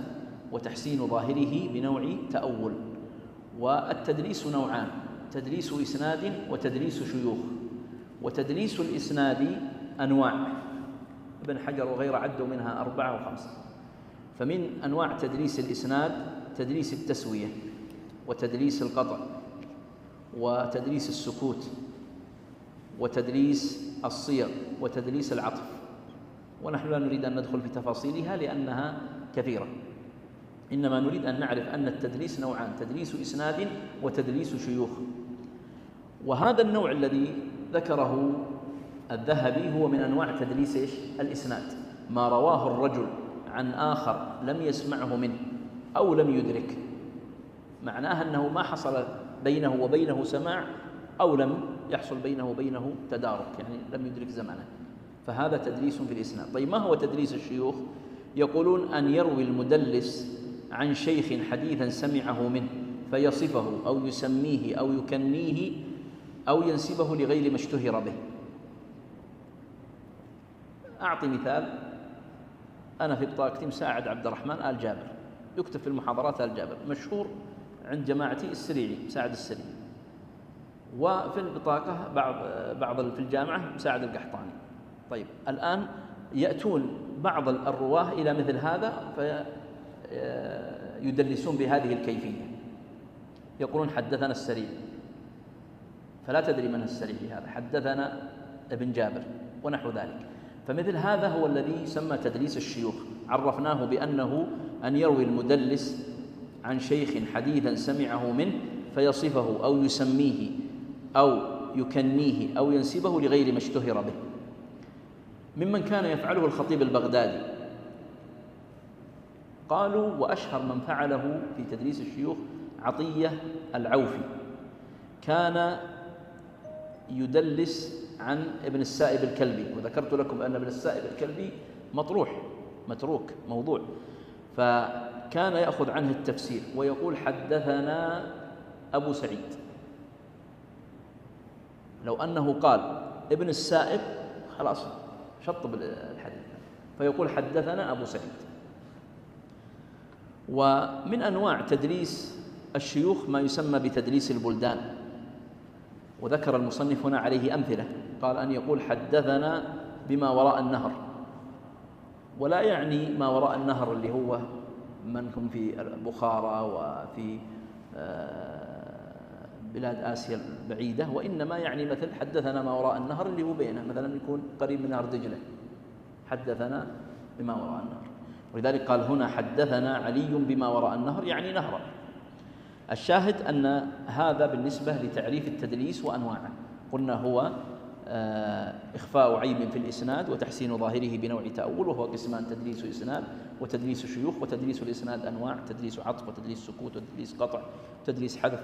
وتحسين ظاهره بنوع تأول. والتدليس نوعان: تدليس إسناد وتدليس شيوخ. وتدليس الإسناد أنواع، ابن حجر وغيره عدوا منها 4 أو 5. فمن أنواع تدليس الإسناد تدليس التسوية، وتدليس القطع، وتدليس السكوت، وتدليس الصيغ، وتدليس العطف. ونحن لا نريد أن ندخل في تفاصيلها لأنها كثيرة، إنما نريد أن نعرف أن التدليس نوعان: تدليس إسناد وتدليس شيوخ. وهذا النوع الذي ذكره الذهبي هو من أنواع تدليس الإسناد، ما رواه الرجل عن آخر لم يسمعه منه أو لم يدرك. معناها أنه ما حصل بينه وبينه سماع، أو لم يحصل بينه وبينه تدارك، يعني لم يدرك زمنه، فهذا تدليس في الإسناد. طيب ما هو تدليس الشيوخ؟ يقولون أن يروي المدلس عن شيخ حديثا سمعه منه فيصفه أو يسميه أو يكنيه أو ينسبه لغير ما اشتهر به. أعطي مثال: أنا في بطاقتي مساعد عبد الرحمن آل جابر، يكتب في المحاضرات آل جابر، مشهور عند جماعتي السريعي، مساعد السريعي. وفي البطاقة بعض في الجامعة مساعد القحطاني. طيب الآن يأتون بعض الرواة إلى مثل هذا فيدلسون بهذه الكيفية، يقولون حدثنا السريعي، فلا تدري من السريعي هذا، حدثنا ابن جابر ونحو ذلك. فمثل هذا هو الذي يسمى تدليس الشيوخ. عرفناه بأنه أن يروي المدلس عن شيخ حديثا سمعه منه فيصفه أو يسميه أو يكنيه أو ينسبه لغير ما اشتهر به. ممن كان يفعله الخطيب البغدادي، قالوا وأشهر من فعله في تدليس الشيوخ عطية العوفي، كان يدلس عن ابن السائب الكلبي، وذكرت لكم أن ابن السائب الكلبي متروك موضوع، فكان يأخذ عنه التفسير ويقول حدثنا أبو سعيد. لو أنه قال ابن السائب خلاص شطب الحديث، فيقول حدثنا أبو سعيد. ومن أنواع تدليس الشيوخ ما يسمى بتدليس البلدان، وذكر المصنف هنا عليه أمثلة، قال أن يقول حدثنا بما وراء النهر، ولا يعني ما وراء النهر اللي هو من هم في بخارى وفي بلاد آسيا البعيدة، وإنما يعني مثل حدثنا ما وراء النهر اللي هو بينه، مثلا يكون قريب من نهر دجلة، حدثنا بما وراء النهر. ولذلك قال هنا حدثنا علي بما وراء النهر، يعني نهرا. الشاهد أن هذا بالنسبة لتعريف التدليس وأنواعه. قلنا هو إخفاء عيب في الإسناد وتحسين ظاهره بنوع تأول، وهو قسمان: تدليس إسناد وتدليس شيوخ. وتدليس الإسناد أنواع: تدليس عطف وتدليس سكوت وتدليس قطع وتدليس حذف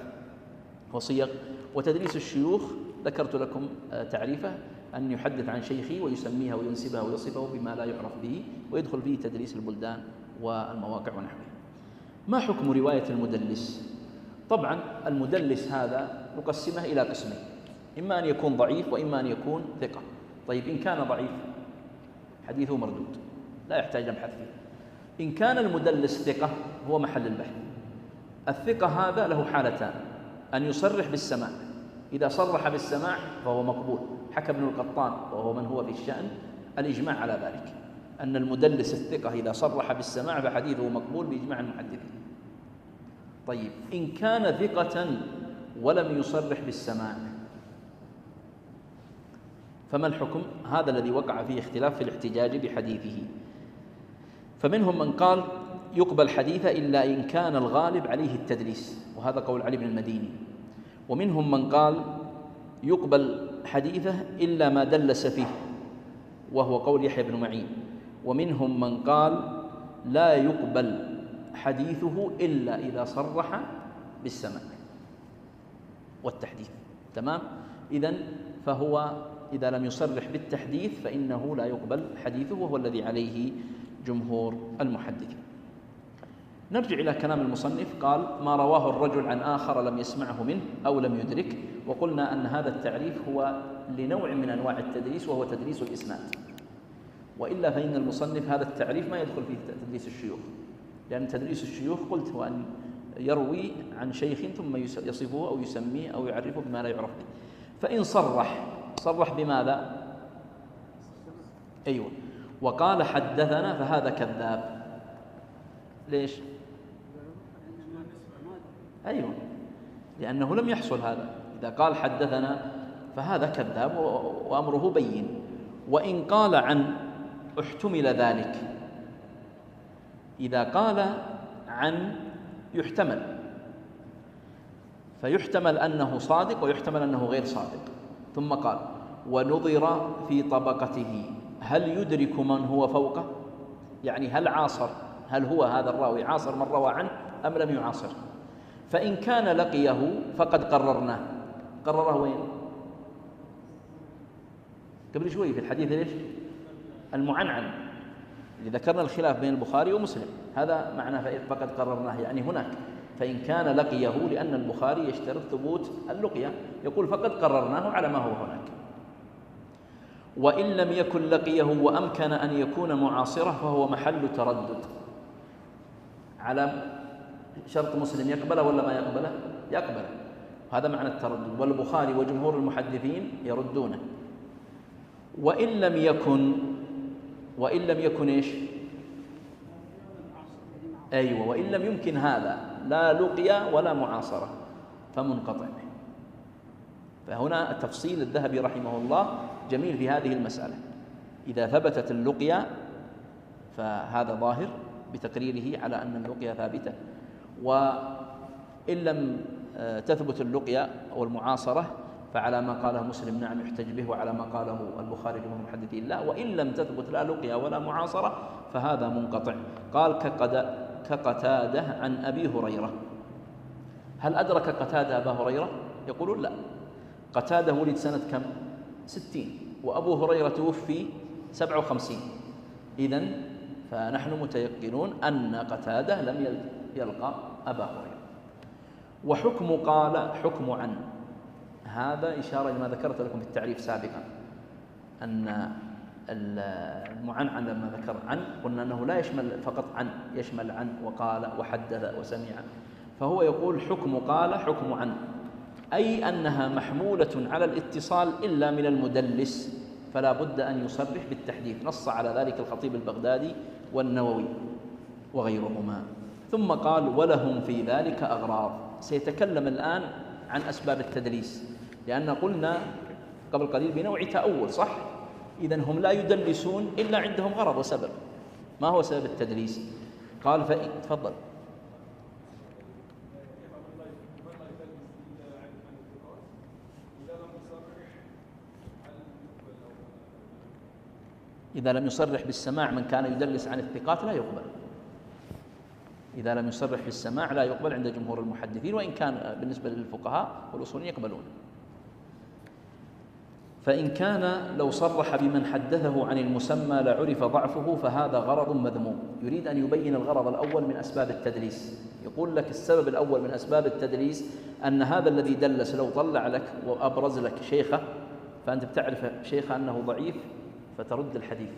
وصيغ. وتدليس الشيوخ ذكرت لكم تعريفه: أن يحدث عن شيخه ويسميها وينسبها ويصفه بما لا يعرف به، ويدخل فيه تدليس البلدان والمواقع ونحوه. ما حكم رواية المدلس؟ طبعا المدلس هذا نقسمه إلى قسمين: إما أن يكون ضعيف وإما أن يكون ثقة. طيب إن كان ضعيف حديثه مردود لا يحتاج نبحث فيه. إن كان المدلس ثقة هو محل البحث. الثقة هذا له حالتان: أن يصرح بالسماع، إذا صرح بالسماع فهو مقبول. حكى ابن القطان وهو من هو في الشأن الإجماع على ذلك، أن المدلس الثقة إذا صرح بالسماع فحديثه مقبول بإجماع المحدثين. طيب إن كان ثقة ولم يصرح بالسماع فما الحكم؟ هذا الذي وقع فيه اختلاف في الاحتجاج بحديثه. فمنهم من قال يقبل حديثه إلا إن كان الغالب عليه التدليس، وهذا قول علي بن المديني. ومنهم من قال يقبل حديثه إلا ما دلس فيه، وهو قول يحيى بن معين. ومنهم من قال لا يقبل حديثه إلا إذا صرح بالسماع والتحديث. تمام؟ إذن فهو إذا لم يصرح بالتحديث فإنه لا يقبل حديثه، وهو الذي عليه جمهور المحدثين. نرجع إلى كلام المصنف. قال ما رواه الرجل عن آخر لم يسمعه منه أو لم يدرك. وقلنا أن هذا التعريف هو لنوع من أنواع التدليس، وهو تدليس الإسناد. وإلا فإن المصنف هذا التعريف ما يدخل فيه تدليس الشيوخ، لأن تدليس الشيوخ قلت هو أن يروي عن شيخ ثم يصفه أو يسميه أو يعرفه بما لا يعرف به. فإن صرح بماذا؟ أيوة، وقال حدثنا فهذا كذاب. ليش؟ أيوة، لأنه لم يحصل هذا. إذا قال حدثنا فهذا كذاب وأمره بين. وإن قال عن احتمل ذلك. إذا قال عن يحتمل، فيحتمل أنه صادق ويحتمل أنه غير صادق. ثم قال ونظر في طبقته، هل يدرك من هو فوقه؟ يعني هل هو هذا الراوي عاصر من روى عنه أم لم يعاصر؟ فإن كان لقيه فقد قررناه. قرره وين؟ قبل شوي في الحديث ليش؟ المعنعن، اللي ذكرنا الخلاف بين البخاري ومسلم، هذا معنى فقد قررناه، يعني هناك. فإن كان لقيه، لأن البخاري يشترط ثبوت اللقية، يقول فقد قررناه على ما هو هناك. وإن لم يكن لقيه وأمكن أن يكون معاصرة فهو محل تردد. على شرط مسلم يقبله ولا ما يقبله؟ يقبله. هذا معنى التردد، والبخاري وجمهور المحدثين يردونه. وإن لم يكن إيش؟ أيوة، وإن لم يمكن هذا لا لقيا ولا معاصرة فمنقطع. فهنا التفصيل الذهبي رحمه الله جميل في هذه المسألة. إذا ثبتت اللقيا فهذا ظاهر بتقريره على أن اللقيا ثابتة، وإن لم تثبت اللقيا أو المعاصرة فعلى ما قاله مسلم نعم يحتج به، وعلى ما قاله البخاري جمهور المحدثين لا. وإن لم تثبت لا لقيا ولا معاصرة فهذا منقطع. قال كقتادة عن أبي هريرة. هل أدرك قتادة أبا هريرة؟ يقولون لا. قتادة ولد سنة كم؟ 60، وأبو هريرة توفي 57. إذن فنحن متيقنون أن قتادة لم يلقى أبا هريرة. وحكم قال حكم عن، هذا إشارة لما ذكرت لكم في التعريف سابقا، أن المعنعن لما ذكر عن قلنا أنه لا يشمل فقط عن، يشمل عن وقال وحدث وسمع. فهو يقول حكم قال حكم عن، أي أنها محمولة على الاتصال إلا من المدلس، فلا بد أن يصرح بالتحديث. نص على ذلك الخطيب البغدادي والنووي وغيرهما. ثم قال ولهم في ذلك أغراض. سيتكلم الآن عن أسباب التدليس، لأن قلنا قبل قليل بنوع تأول، صح؟ إذن هم لا يدلسون إلا عندهم غرض وسبب. ما هو سبب التدليس؟ قال تفضل. إذا لم يصرح بالسماع من كان يدلس عن الثقات لا يقبل. إذا لم يصرح بالسماع لا يقبل عند جمهور المحدثين، وإن كان بالنسبة للفقهاء والأصوليين يقبلون. فإن كان لو صرح بمن حدثه عن المسمى لعرف ضعفه فهذا غرض مذموم. يريد أن يبين الغرض الأول من أسباب التدليس. يقول لك السبب الأول من أسباب التدليس أن هذا الذي دلس لو طلع لك وأبرز لك شيخه فأنت بتعرف شيخه أنه ضعيف فترد الحديث.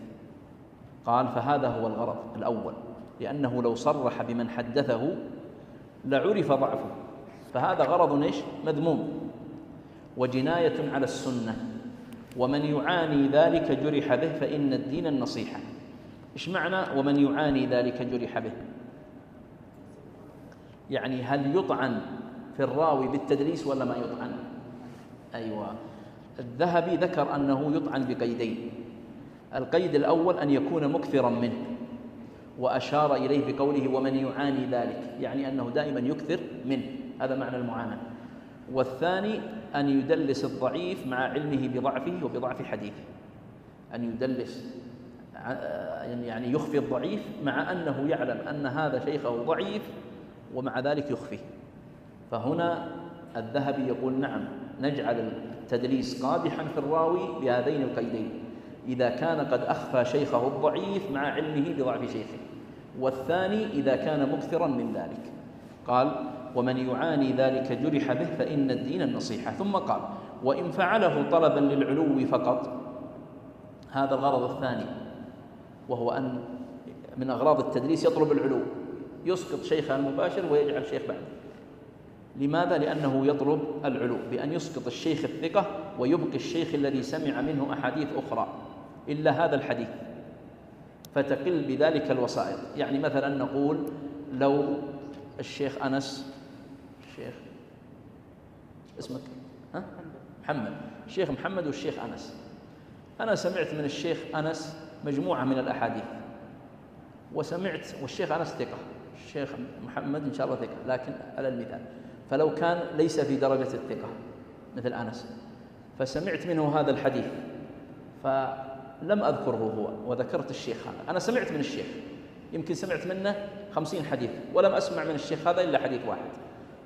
قال فهذا هو الغرض الأول، لأنه لو صرح بمن حدثه لعرف ضعفه، فهذا غرض إيش؟ مذموم وجناية على السنة، ومن يعاني ذلك جرح به فإن الدين النصيحة. إيش معنى ومن يعاني ذلك جرح به؟ يعني هل يطعن في الراوي بالتدليس ولا ما يطعن؟ أيوة. الذهبي ذكر أنه يطعن بقيدين. القيد الأول أن يكون مكثرا منه، وأشار إليه بقوله ومن يعاني ذلك، يعني أنه دائما يكثر منه، هذا معنى المعاناة. والثاني أن يدلس الضعيف مع علمه بضعفه وبضعف حديثه، أن يدلس يعني يخفي الضعيف مع أنه يعلم أن هذا شيخه ضعيف ومع ذلك يخفيه. فهنا الذهبي يقول نعم، نجعل التدليس قادحا في الراوي بهذين القيدين، إذا كان قد أخفى شيخه الضعيف مع علمه بضعف شيخه، والثاني إذا كان مكثرا من ذلك. قال ومن يعاني ذلك جرح به فإن الدين النصيحة. ثم قال وإن فعله طلبا للعلو فقط، هذا الغرض الثاني، وهو أن من أغراض التدليس يطلب العلو، يسقط شيخه المباشر ويجعل شيخ بعده. لماذا؟ لأنه يطلب العلو بأن يسقط الشيخ الثقة ويبقي الشيخ الذي سمع منه أحاديث أخرى إلا هذا الحديث، فتقل بذلك الوسائط. يعني مثلا نقول لو الشيخ أنس، الشيخ اسمك محمد، الشيخ محمد والشيخ أنس، أنا سمعت من الشيخ أنس مجموعة من الأحاديث، وسمعت والشيخ أنس ثقة، الشيخ محمد إن شاء الله ثقة، لكن على المثال فلو كان ليس في درجة الثقة مثل أنس، فسمعت منه هذا الحديث فلم أذكره هو وذكرت الشيخ هذا، أنا سمعت من الشيخ يمكن سمعت منه 50 حديث ولم أسمع من الشيخ هذا إلا حديث واحد،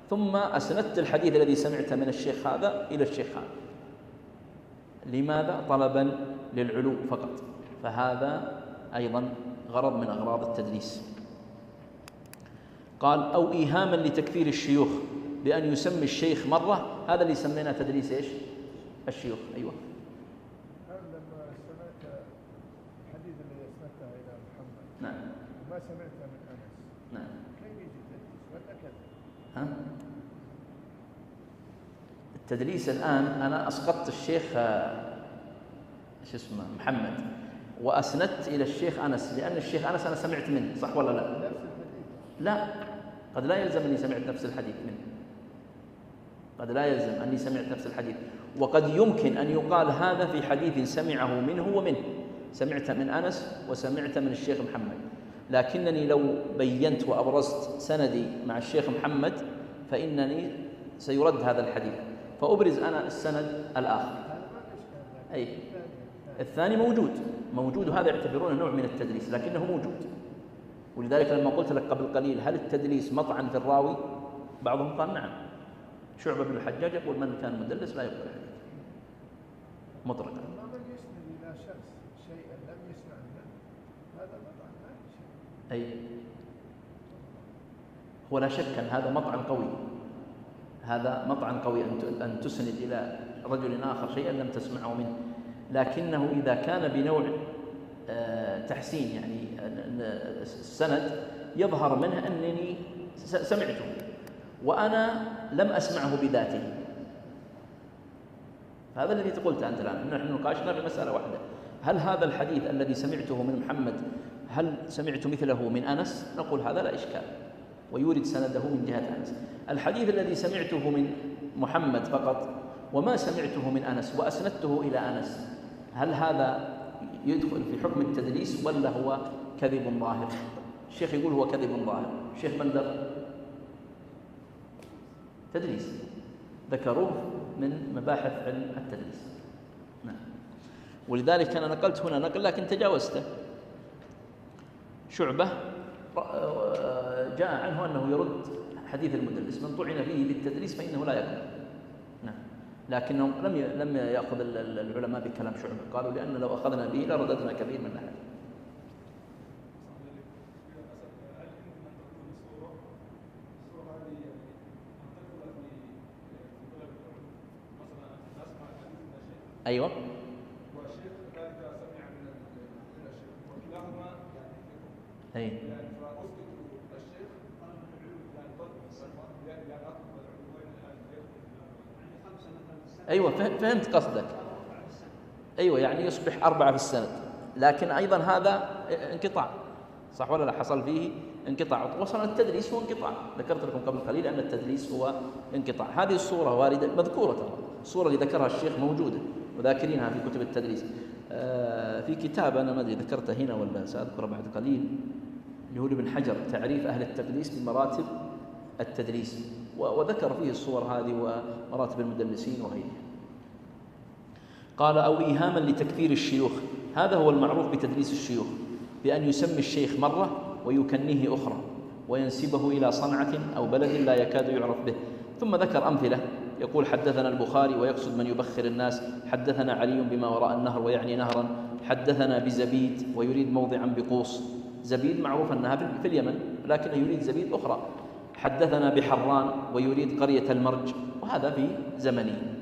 ثم أسندت الحديث الذي سمعته من الشيخ هذا إلى الشيخ هذا. لماذا؟ طلبا للعلو فقط. فهذا أيضا غرض من أغراض التدليس. قال أو إيهاما لتكثير الشيوخ بأن يسمي الشيخ مرة، هذا اللي سمينا تدليس إيش؟ الشيوخ. أيوة. لما سمعت الحديث الذي أسندته إلى محمد نعم وما سمعته من أنس، نعم كيف يجي التدليس ولا كذا؟ التدليس الآن أنا أسقطت الشيخ اسمه محمد وأسندت إلى الشيخ أنس، لأن الشيخ أنس أنا سمعت منه، صح ولا لا؟ نفس الحديث؟ لا، قد لا يلزم أني سمعت نفس الحديث منه، قد لا يلزم أني سمعت نفس الحديث، وقد يمكن أن يقال هذا في حديث سمعه منه ومنه، سمعت من أنس وسمعت من الشيخ محمد، لكنني لو بينت وأبرزت سندي مع الشيخ محمد فإنني سيرد هذا الحديث، فأبرز أنا السند الآخر. أي الثاني موجود وهذا يعتبرونه نوع من التدليس لكنه موجود. ولذلك لما قلت لك قبل قليل هل التدليس مطعن في الراوي؟ بعضهم قال نعم. شعبة بن الحجاج يقول من كان مدلس لا يقبل الحديث مطلقا. من يسند إلى شخص شيئا لم يسمع منه هذا مطعن ما في شيء. أي هو لا شك أن هذا مطعن قوي، هذا مطعن قوي أن تسند إلى رجل آخر شيئا لم تسمعه منه، لكنه إذا كان بنوع تحسين، يعني السند يظهر منه أنني سمعته وأنا لم أسمعه بذاته، هذا الذي قلت أنت الآن. نحن نقاشنا في مسألة واحدة، هل هذا الحديث الذي سمعته من محمد هل سمعت مثله من أنس؟ نقول هذا لا إشكال، ويورد سنده من جهة أنس. الحديث الذي سمعته من محمد فقط وما سمعته من أنس وأسندته إلى أنس، هل هذا يدخل في حكم التدليس ولا هو كذب ظاهر؟ الشيخ يقول هو كذب ظاهر، الشيخ بندر تدليس، ذكروه من مباحث علم التدليس. نعم. ولذلك أنا نقلت هنا نقل لكن تجاوزته. شعبة جاء عنه أنه يرد حديث المدلس، من طعن فيه بالتدليس فإنه لا يقبل. نعم. لكنهم لم يأخذ العلماء بكلام شعبة، قالوا لأن لو أخذنا به لرددنا كثير من الأحاديث. أيوة. والشيخ ذلك سمع من الشيخ وكلاهما أي. الشيخ أيوة فهمت قصدك. أيوة يعني يصبح 4 في السند، لكن أيضا هذا انقطاع، صح ولا لا؟ حصل فيه انقطاع، وصل التدليس هو انقطاع. ذكرت لكم قبل قليل أن التدليس هو انقطاع. هذه الصورة واردة مذكورة، ترى الصورة اللي ذكرها الشيخ موجودة وذاكرينها في كتب التدليس. في كتاب أنا ما أدري ذكرته هنا ولا سأذكره بعد قليل، اللي هو ابن حجر تعريف أهل التدليس بمراتب التدليس، وذكر فيه الصور هذه ومراتب المدلسين وغيرها. قال أو إيهاما لتكفير الشيوخ، هذا هو المعروف بتدليس الشيوخ، بأن يسمي الشيخ مرة ويكنيه أخرى وينسبه إلى صنعة أو بلد لا يكاد يعرف به. ثم ذكر أمثلة، يقول حدثنا البخاري ويقصد من يبخر الناس، حدثنا علي بما وراء النهر ويعني نهرا، حدثنا بزبيد ويريد موضعا بقوس، زبيد معروف أنها في اليمن لكنه يريد زبيد أخرى، حدثنا بحران ويريد قرية المرج، وهذا في زمنه.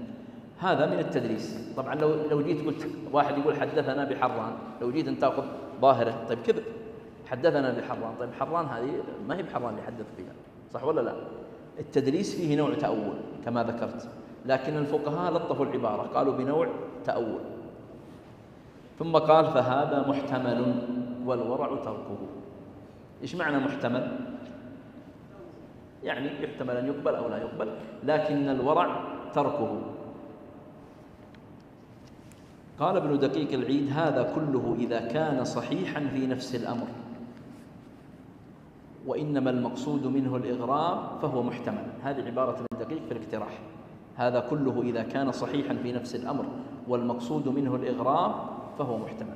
هذا من التدليس. طبعا لو جيت قلت واحد يقول حدثنا بحران، لو جيت أن تأخذ ظاهره طيب كذب، حدثنا بحران، طيب حران هذه ما هي بحران اللي حدث فيها، صح ولا لا؟ التدليس فيه نوع تأول كما ذكرت، لكن الفقهاء لطفوا العبارة قالوا بنوع تأول. ثم قال فهذا محتمل والورع تركه. إيش معنى محتمل؟ يعني يحتمل أن يقبل أو لا يقبل، لكن الورع تركه. قال ابن دقيق العيد هذا كله إذا كان صحيحا في نفس الأمر، وإنما المقصود منه الإغراب فهو محتمل. هذه عبارة ابن دقيق في الاقتراح، هذا كله إذا كان صحيحا في نفس الأمر والمقصود منه الإغراب فهو محتمل.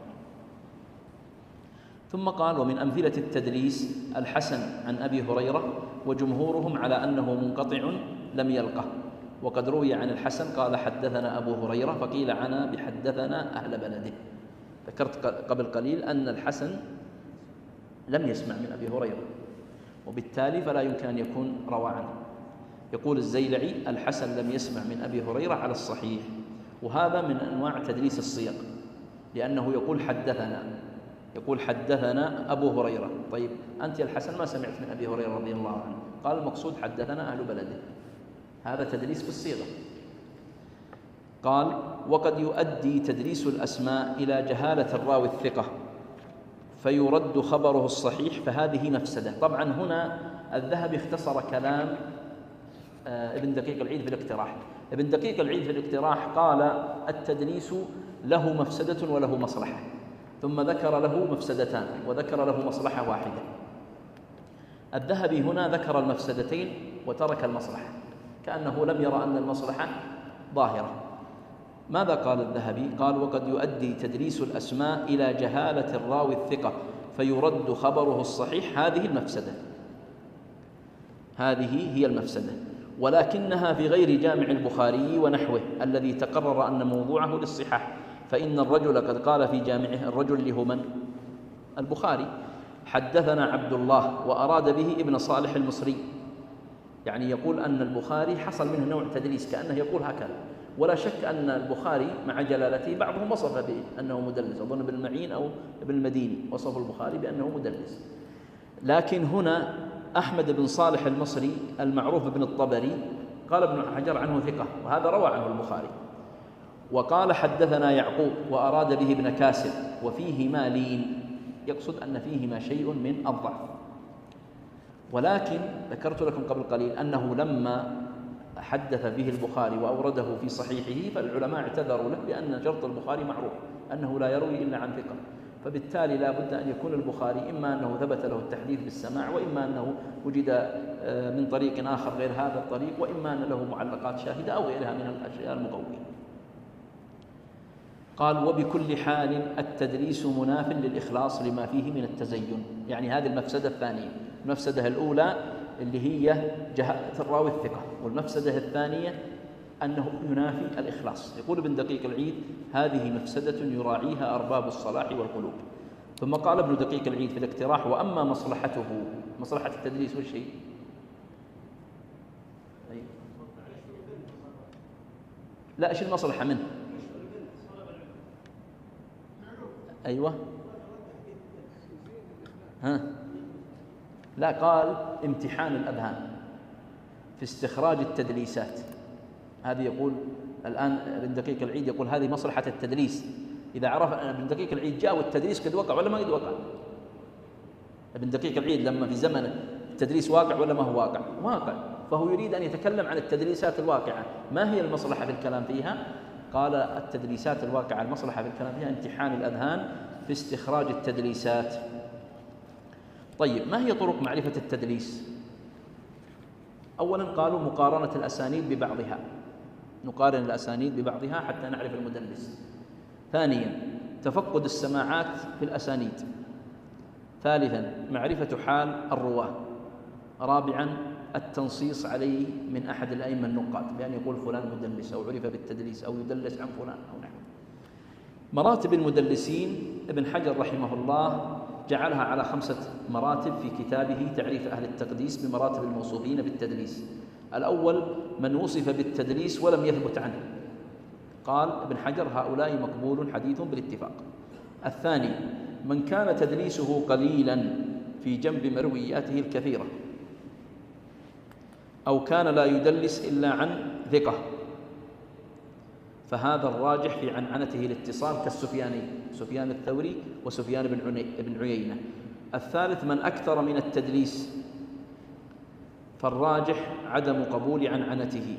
ثم قال ومن أمثلة التدليس الحسن عن أبي هريرة، وجمهورهم على أنه منقطع لم يلقه. وقد روي عن الحسن قال حدثنا أبو هريرة، فقيل عنا بحدثنا أهل بلده. ذكرت قبل قليل أن الحسن لم يسمع من أبي هريرة، وبالتالي فلا يمكن أن يكون روى عنه. يقول الزيلعي الحسن لم يسمع من أبي هريرة على الصحيح، وهذا من أنواع تدليس الصيغ، لأنه يقول حدثنا أبو هريرة. طيب أنت يا الحسن ما سمعت من أبي هريرة رضي الله عنه، قال المقصود حدثنا أهل بلده، هذا تدليس في الصيغة. قال وقد يؤدي تدليس الأسماء إلى جهالة الراوي الثقة فيرد خبره الصحيح، فهذه مفسدة. طبعا هنا الذهبي اختصر كلام ابن دقيق العيد في الاقتراح. ابن دقيق العيد في الاقتراح قال التدليس له مفسدة وله مصلحة، ثم ذكر له مفسدتان وذكر له مصلحة واحدة. الذهبي هنا ذكر المفسدتين وترك المصلحة، كأنه لم يرى أن المصلحة ظاهرة. ماذا قال الذهبي؟ قال وقد يؤدي تدليس الأسماء إلى جهالة الراوي الثقة فيرد خبره الصحيح، هذه المفسدة، هذه هي المفسدة، ولكنها في غير جامع البخاري ونحوه الذي تقرر أن موضوعه للصحاح. فإن الرجل قد قال في جامعه، الرجل اللي هو من؟ البخاري، حدثنا عبد الله، وأراد به ابن صالح المصري، يعني يقول أن البخاري حصل منه نوع تدليس، كأنه يقول هكذا. ولا شك أن البخاري مع جلالته بعضهم وصف بأنه مدلس، أظن ابن المعين أو ابن المديني وصف البخاري بأنه مدلس. لكن هنا أحمد بن صالح المصري المعروف بن الطبري قال ابن حجر عنه ثقة، وهذا روى عنه البخاري. وقال حدثنا يعقوب، وأراد به ابن كاسر، وفيهما لين، يقصد أن فيهما شيء من الضعف. ولكن ذكرت لكم قبل قليل أنه لما حدث به البخاري وأورده في صحيحه فالعلماء اعتذروا له بأن شرط البخاري معروف أنه لا يروي إلا عن ثقة، فبالتالي لا بد أن يكون البخاري إما أنه ثبت له التحديث بالسماع، وإما أنه وجد من طريق آخر غير هذا الطريق، وإما أن له معلقات شاهدة أو غيرها من الأشياء المقوية. قال: وبكل حال التدليس مناف للإخلاص لما فيه من التزين. يعني هذه المفسدة الثانية. المفسدة الأولى اللي هي جهالة الراوي الثقة، والمفسدة الثانية أنه ينافي الإخلاص. يقول ابن دقيق العيد: هذه مفسدة يراعيها أرباب الصلاح والقلوب. ثم قال ابن دقيق العيد في الاقتراح: وأما مصلحته، مصلحة التدليس وش هي؟ لا، ايش المصلحة منه؟ أيوة. ها؟ لا، قال امتحان الأذهان في استخراج التدليسات. هذه يقول الآن ابن دقيق العيد يقول هذه مصلحة التدليس. إذا عرف أن ابن دقيق العيد جاء والتدليس قد وقع ولا ما قد وقع؟ ابن دقيق العيد لما في زمنه التدليس واقع ولا ما هو واقع؟ واقع. فهو يريد أن يتكلم عن التدليسات الواقعة. ما هي المصلحة في الكلام فيها؟ قال التدليسات الواقعة المصلحة في الكلام فيها امتحان الأذهان في استخراج التدليسات. طيب، ما هي طرق معرفة التدليس؟ أولا قالوا مقارنة الأسانيد ببعضها، نقارن الأسانيد ببعضها حتى نعرف المدلس. ثانيا تفقد السماعات في الأسانيد. ثالثا معرفة حال الرواة. رابعا التنصيص عليه من أحد الأئمة النقاد بأن يقول فلان مدلس أو عرف بالتدليس أو يدلس عن فلان أو نحوه. مراتب المدلسين ابن حجر رحمه الله جعلها على 5 مراتب في كتابه تعريف أهل التقديس بمراتب الموصوفين بالتدليس. الأول من وصف بالتدليس ولم يثبت عنه، قال ابن حجر هؤلاء مقبول حديث بالاتفاق. الثاني من كان تدليسه قليلا في جنب مروياته الكثيرة، أو كان لا يدلس إلا عن ثقة، فهذا الراجح في عنعنته الاتصال كالسفياني، سفيان الثوري وسفيان بن عيينة. الثالث من أكثر من التدليس، فالراجح عدم قبول عنعنته.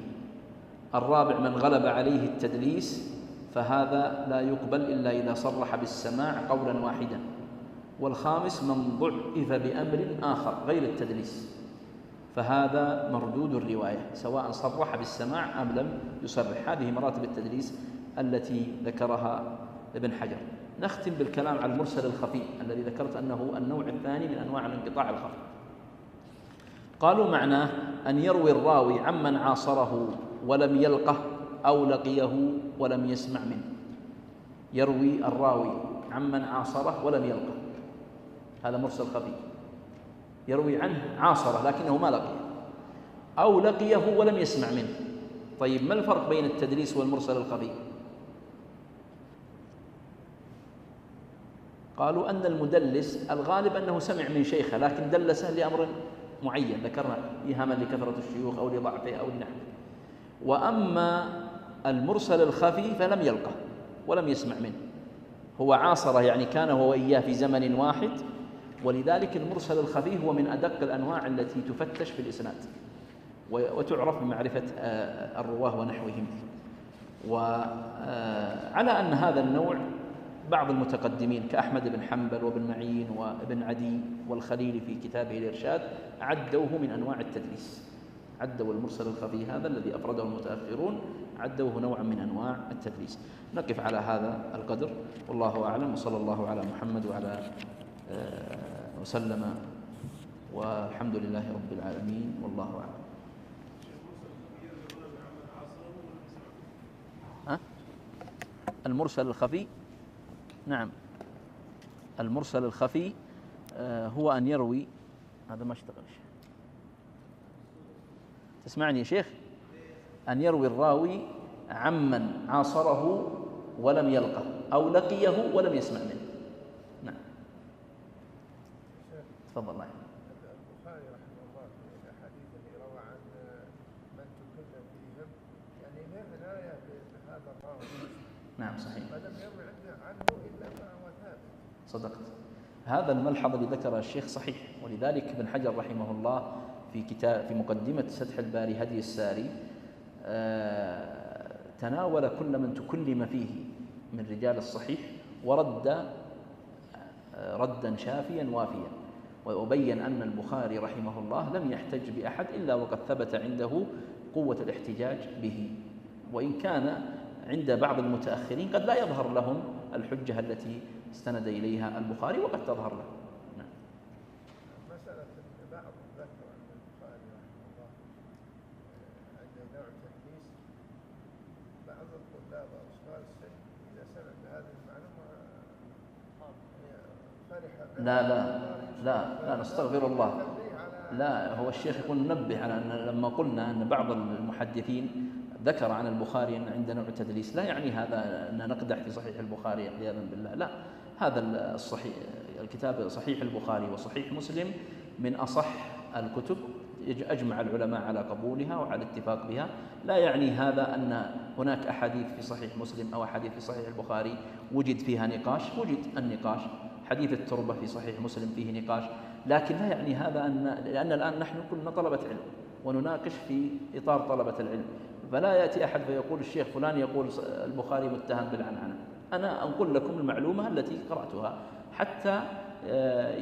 الرابع من غلب عليه التدليس، فهذا لا يقبل إلا إذا صرح بالسماع قولا واحدا. والخامس من ضعف بأمر آخر غير التدليس، فهذا مردود الرواية سواء صرح بالسماع أم لم يصرح. هذه مراتب التدليس التي ذكرها ابن حجر. نختم بالكلام على المرسل الخفي الذي ذكرت أنه النوع الثاني من أنواع الانقطاع الخفي. قالوا معناه أن يروي الراوي عمن عاصره ولم يلقه أو لقيه ولم يسمع منه. يروي الراوي عمن عاصره ولم يلقه، هذا مرسل خفي. يروي عنه عاصره لكنه ما لقيه، أو لقيه ولم يسمع منه. طيب، ما الفرق بين التدليس والمرسل الخفي؟ قالوا أن المدلس الغالب أنه سمع من شيخه لكن دلسه لأمر معين ذكرنا، إيهاما لكثرة الشيوخ أو لضعفه أو لنحوه. وأما المرسل الخفي فلم يلقه ولم يسمع منه، هو عاصره يعني كان هو وإياه في زمن واحد، ولذلك المرسل الخفي هو من أدق الأنواع التي تفتش في الإسناد وتعرف بمعرفة الرواه ونحوهم. وعلى أن هذا النوع بعض المتقدمين كأحمد بن حنبل وابن معين وابن عدي والخليل في كتابه الإرشاد عدوه من أنواع التدليس، عدوا المرسل الخفي هذا الذي أفرده المتأخرون عدوه نوعا من أنواع التدليس. نقف على هذا القدر، والله أعلم، وصلى الله على محمد وعلى وسلم، والحمد لله رب العالمين، والله أعلم. المرسل الخفي، نعم، المرسل الخفي هو أن يروي، هذا ما اشتغلش، تسمعني يا شيخ؟ أن يروي الراوي عمن عاصره ولم يلقه أو لقيه ولم يسمع منه. نعم، تفضل. الله البخاري رحمه الله في الأحاديث التي روى عن من تكلم فيهم يعني لا عناية بهذا الراوي. نعم صحيح، ولم يروي عنه إلا ما هو ثابت. صدقت. هذا الملحظ اللي ذكره الشيخ صحيح، ولذلك ابن حجر رحمه الله في مقدمة فتح الباري هدي الساري تناول كل من تكلم فيه من رجال الصحيح ورد ردا شافيا وافيا، وبين أن البخاري رحمه الله لم يحتج بأحد إلا وقد ثبت عنده قوة الاحتجاج به، وإن كان عند بعض المتأخرين قد لا يظهر لهم الحجة التي استند إليها البخاري وقد تظهر له. نعم. مسألة بعض ذكر عن البخاري رحمه الله عند نوع تدليس، بعض الطلاب أو صغار السن إذا سمع بهذه المعلومة فرح لا نستغفر الله. لا، هو الشيخ يقول ننبه على أن لما قلنا أن بعض المحدثين ذكر عن البخاري أن عند نوع التدليس لا يعني هذا أن نقدح في صحيح البخاري عياذا بالله، لا، هذا الصحيح الكتاب صحيح البخاري وصحيح مسلم من أصح الكتب، أجمع العلماء على قبولها وعلى الاتفاق بها. لا يعني هذا أن هناك أحاديث في صحيح مسلم أو أحاديث في صحيح البخاري وجد فيها نقاش، وجد النقاش، حديث التربة في صحيح مسلم فيه نقاش، لكن لا يعني هذا لأن الآن نحن كلنا طلبة علم ونناقش في إطار طلبة العلم، فلا يأتي أحد فيقول الشيخ فلان يقول البخاري متهم بالعنعنة. أنا أنقل لكم المعلومة التي قرأتها حتى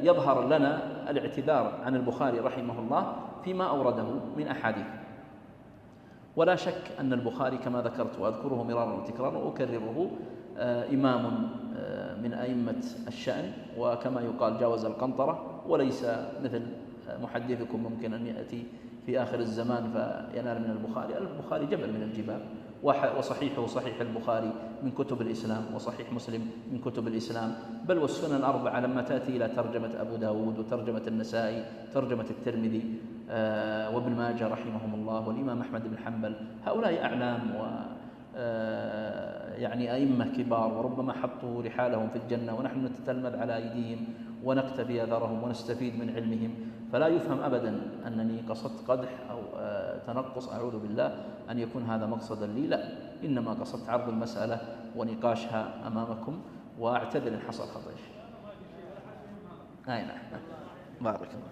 يظهر لنا الاعتذار عن البخاري رحمه الله فيما أورده من أحاديث. ولا شك أن البخاري كما ذكرت وأذكره مرارا وتكرارا وأكرره إمام من أئمة الشأن، وكما يقال جاوز القنطرة، وليس مثل محدثكم ممكن أن يأتي في آخر الزمان فينال من البخاري. البخاري جبل من الجبال، وصحيحه صحيح البخاري من كتب الإسلام، وصحيح مسلم من كتب الإسلام، بل والسنن الأربعة لما تأتي إلى ترجمة أبو داود وترجمة النسائي ترجمة الترمذي وابن ماجه رحمهم الله والإمام أحمد بن حنبل، هؤلاء أعلام يعني أئمة كبار، وربما حطوا رحالهم في الجنة ونحن نتتلمذ على أيديهم ونقتفي أثرهم ونستفيد من علمهم. فلا يفهم أبدا أنني قصدت قدح أو تنقص، أعوذ بالله أن يكون هذا مقصدا لي، لا، إنما قصدت عرض المسألة ونقاشها أمامكم، وأعتذر إن حصل خطأ. نعم، بارك الله.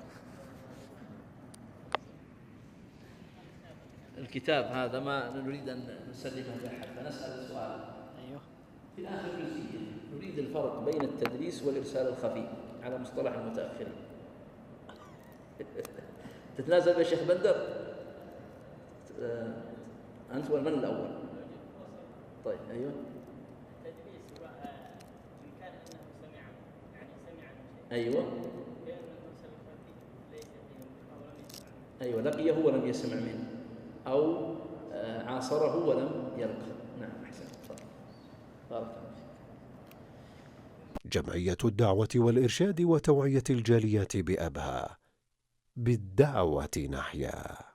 الكتاب هذا ما نريد أن نسلمه لأحد، فنسأل سؤال. أيوه. في آخر جزئية نريد الفرق بين التدليس والإرسال الخفي على مصطلح المتأخرين. تتنازل يا شيخ بندر؟ أنت ولا من الأول؟ طيب أيوه. التدليس هو إن كان أنه سمع أيوه. أيوه، لقيه ولم يسمع منه، أو عاصره ولم يلقى. نعم، أحسنت. بارك الله فيك. جمعية الدعوة والإرشاد وتوعية الجاليات بأبها، بالدعوة نحيا.